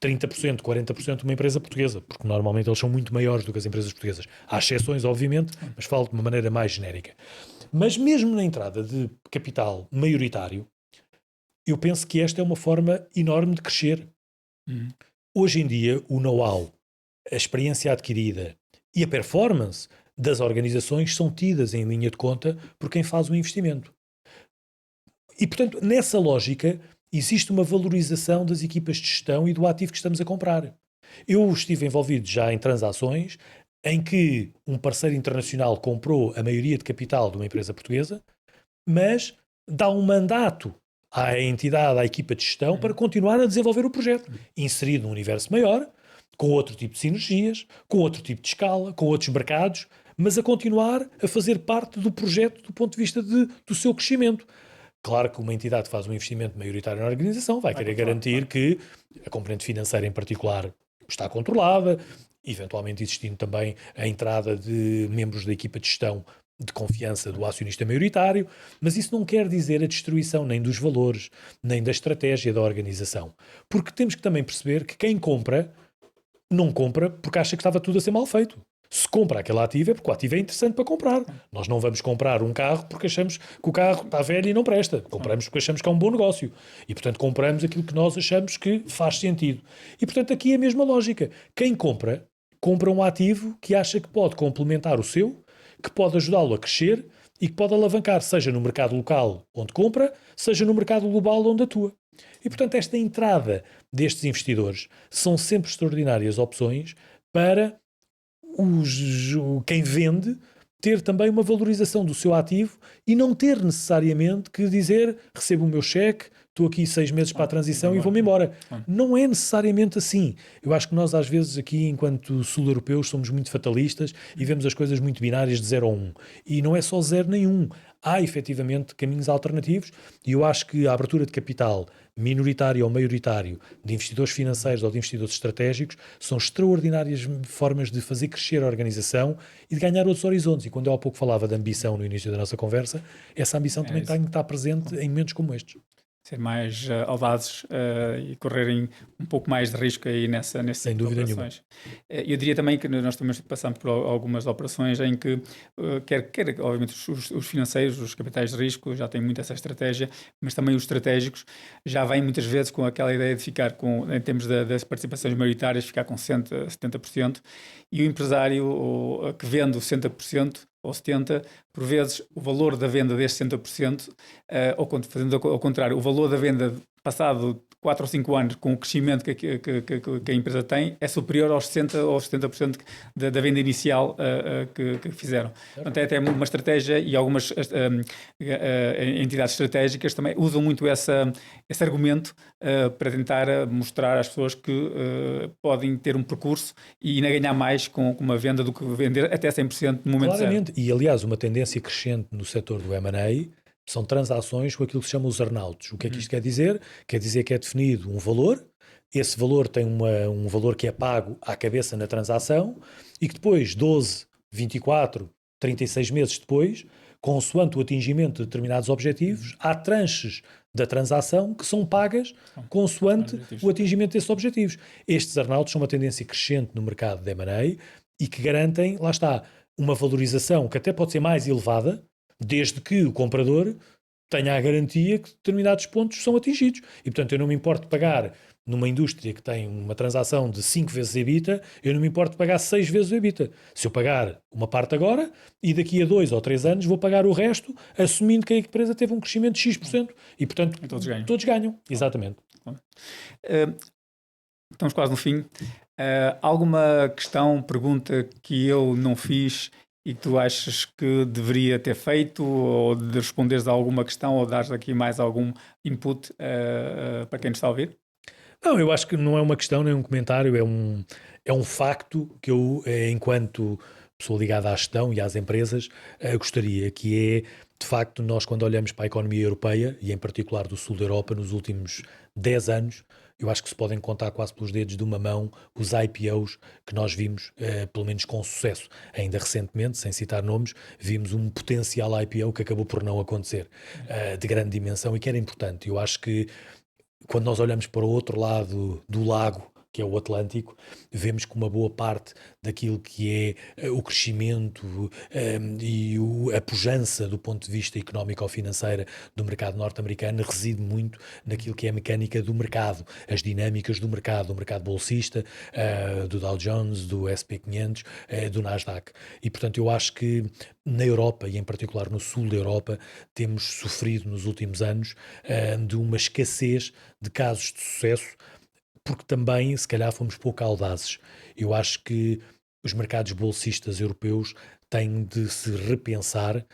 30%, 40% de uma empresa portuguesa, porque normalmente eles são muito maiores do que as empresas portuguesas. Há exceções, obviamente, mas falo de uma maneira mais genérica. Mas mesmo na entrada de capital maioritário, eu penso que esta é uma forma enorme de crescer. Hoje em dia, o know-how, a experiência adquirida e a performance das organizações são tidas em linha de conta por quem faz o investimento. E, portanto, nessa lógica, existe uma valorização das equipas de gestão e do ativo que estamos a comprar. Eu estive envolvido já em transações em que um parceiro internacional comprou a maioria de capital de uma empresa portuguesa, mas dá um mandato à entidade, à equipa de gestão, para continuar a desenvolver o projeto, inserido num universo maior, com outro tipo de sinergias, com outro tipo de escala, com outros mercados, mas a continuar a fazer parte do projeto do ponto de vista do seu crescimento. Claro que uma entidade que faz um investimento maioritário na organização vai querer garantir que a componente financeira em particular está controlada, eventualmente existindo também a entrada de membros da equipa de gestão de confiança do acionista maioritário, mas isso não quer dizer a destruição nem dos valores, nem da estratégia da organização. Porque temos que também perceber que quem compra, não compra porque acha que estava tudo a ser mal feito. Se compra aquele ativo é porque o ativo é interessante para comprar. Nós não vamos comprar um carro porque achamos que o carro está velho e não presta. Compramos porque achamos que é um bom negócio. E, portanto, compramos aquilo que nós achamos que faz sentido. E, portanto, aqui é a mesma lógica. Quem compra, compra um ativo que acha que pode complementar o seu, que pode ajudá-lo a crescer e que pode alavancar, seja no mercado local onde compra, seja no mercado global onde atua. E, portanto, esta entrada destes investidores são sempre extraordinárias opções para quem vende ter também uma valorização do seu ativo e não ter necessariamente que dizer recebo o meu cheque, estou aqui 6 meses para a transição e vou-me embora. Não é necessariamente assim. Eu acho que nós às vezes aqui, enquanto sul-europeus, somos muito fatalistas e vemos as coisas muito binárias de 0 a 1. E não é só 0 nem 1. Há efetivamente caminhos alternativos e eu acho que a abertura de capital minoritário ou maioritário de investidores financeiros ou de investidores estratégicos são extraordinárias formas de fazer crescer a organização e de ganhar outros horizontes. E quando eu há pouco falava de ambição no início da nossa conversa, essa ambição também tem que estar presente em momentos como estes. Ser mais audazes e correrem um pouco mais de risco aí nessas Sem dúvida operações. Eu diria também que nós também passamos por algumas operações em que, quer obviamente os financeiros, os capitais de risco já têm muito essa estratégia, mas também os estratégicos já vêm muitas vezes com aquela ideia de ficar em termos das participações maioritárias, ficar com 60%, 70%, e o empresário que vende o 60%, ou 70%, por vezes o valor da venda desses 60%, fazendo ao contrário, o valor da venda passado 4 ou 5 anos, com o crescimento que a empresa tem, é superior aos 60% ou 70% da venda inicial que fizeram. Portanto, é até uma estratégia, e algumas entidades estratégicas também usam muito esse argumento para tentar mostrar às pessoas que podem ter um percurso e ainda ganhar mais com uma venda do que vender até 100% no momento Claramente. certo. E, aliás, uma tendência crescente no setor do M&A são transações com aquilo que se chama os earn-outs. O que é que isto quer dizer? Quer dizer que é definido um valor, esse valor tem um valor que é pago à cabeça na transação e que depois, 12, 24, 36 meses depois, consoante o atingimento de determinados objetivos, há tranches da transação que são pagas consoante o atingimento desses objetivos. Estes earn-outs são uma tendência crescente no mercado de M&A e que garantem, lá está, uma valorização que até pode ser mais elevada, desde que o comprador tenha a garantia que determinados pontos são atingidos. E, portanto, eu não me importo pagar numa indústria que tem uma transação de 5 vezes EBITDA, eu não me importo pagar 6 vezes o EBITDA. Se eu pagar uma parte agora e daqui a 2 ou 3 anos vou pagar o resto, assumindo que a empresa teve um crescimento de X%. E, portanto, todos ganham. Exatamente. Estamos quase no fim. Alguma questão, pergunta que eu não fiz e que tu achas que deveria ter feito, ou de responderes a alguma questão, ou dares aqui mais algum input para quem nos está a ouvir? Não, eu acho que não é uma questão nem um comentário, é um facto que eu, enquanto pessoa ligada à gestão e às empresas, gostaria, que é, de facto, nós quando olhamos para a economia europeia, e em particular do sul da Europa, nos últimos 10 anos, eu acho que se podem contar quase pelos dedos de uma mão os IPOs que nós vimos, pelo menos com sucesso. Ainda recentemente, sem citar nomes, vimos um potencial IPO que acabou por não acontecer, de grande dimensão e que era importante. Eu acho que quando nós olhamos para o outro lado do lago que é o Atlântico, vemos que uma boa parte daquilo que é o crescimento e a pujança do ponto de vista económico ou financeiro do mercado norte-americano reside muito naquilo que é a mecânica do mercado, as dinâmicas do mercado bolsista, do Dow Jones, do SP500, do Nasdaq. E, portanto, eu acho que na Europa, e em particular no sul da Europa, temos sofrido nos últimos anos de uma escassez de casos de sucesso, porque também, se calhar, fomos pouco audazes. Eu acho que os mercados bolsistas europeus têm de se repensar.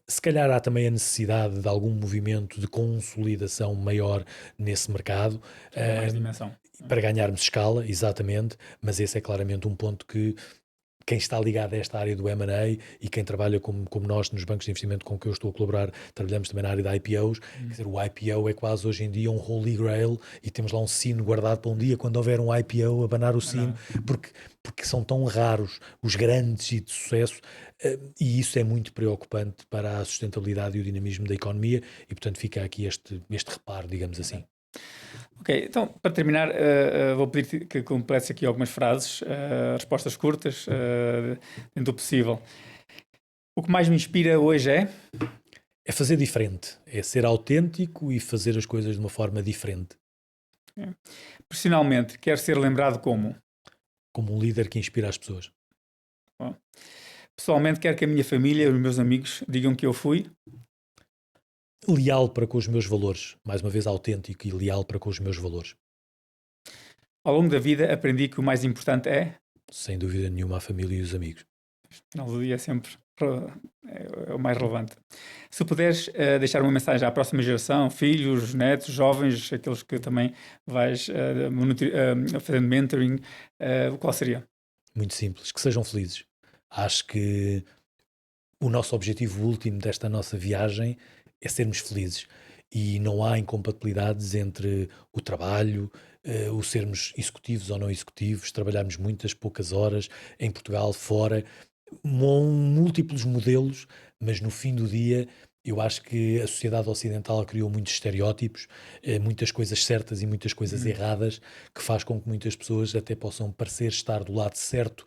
Se calhar há também a necessidade de algum movimento de consolidação maior nesse mercado. Mais dimensão. Para ganharmos escala, exatamente, mas esse é claramente um ponto que quem está ligado a esta área do M&A e quem trabalha como nós nos bancos de investimento com que eu estou a colaborar, trabalhamos também na área de IPOs, quer dizer, o IPO é quase hoje em dia um holy grail e temos lá um sino guardado para um dia quando houver um IPO, abanar o sino, porque são tão raros os grandes e de sucesso, e isso é muito preocupante para a sustentabilidade e o dinamismo da economia e, portanto, fica aqui este reparo, digamos assim. Ok, então, para terminar, vou pedir que completes aqui algumas frases, respostas curtas, dentro do possível. O que mais me inspira hoje é? É fazer diferente, é ser autêntico e fazer as coisas de uma forma diferente. Profissionalmente, quero ser lembrado como? Como um líder que inspira as pessoas. Bom. Pessoalmente, quero que a minha família e os meus amigos digam que eu fui? Leal para com os meus valores, mais uma vez autêntico e leal para com os meus valores. Ao longo da vida aprendi que o mais importante é? Sem dúvida nenhuma, a família e os amigos. No final do dia é sempre o mais relevante. Se puderes deixar uma mensagem à próxima geração, filhos, netos, jovens, aqueles que também vais fazendo mentoring, qual seria? Muito simples, que sejam felizes. Acho que o nosso objetivo último desta nossa viagem é sermos felizes e não há incompatibilidades entre o trabalho, o sermos executivos ou não executivos, trabalharmos muitas, poucas horas em Portugal, fora, múltiplos modelos, mas no fim do dia eu acho que a sociedade ocidental criou muitos estereótipos, muitas coisas certas e muitas coisas erradas, que faz com que muitas pessoas até possam parecer estar do lado certo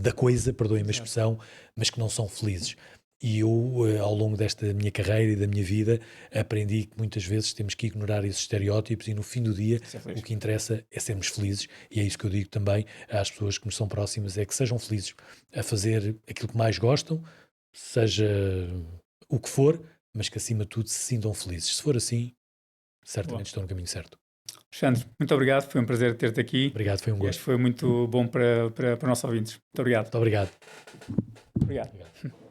da coisa, perdoem-me a expressão, mas que não são felizes. E eu, ao longo desta minha carreira e da minha vida, aprendi que muitas vezes temos que ignorar esses estereótipos e no fim do dia o que interessa é sermos felizes, e é isso que eu digo também às pessoas que nos são próximas, é que sejam felizes a fazer aquilo que mais gostam, seja o que for, mas que acima de tudo se sintam felizes. Se for assim, certamente estão no caminho certo. Alexandre, muito obrigado, foi um prazer ter-te aqui. Obrigado, foi um gosto. Este foi muito bom para os nossos ouvintes. Muito obrigado. Muito obrigado. Obrigado.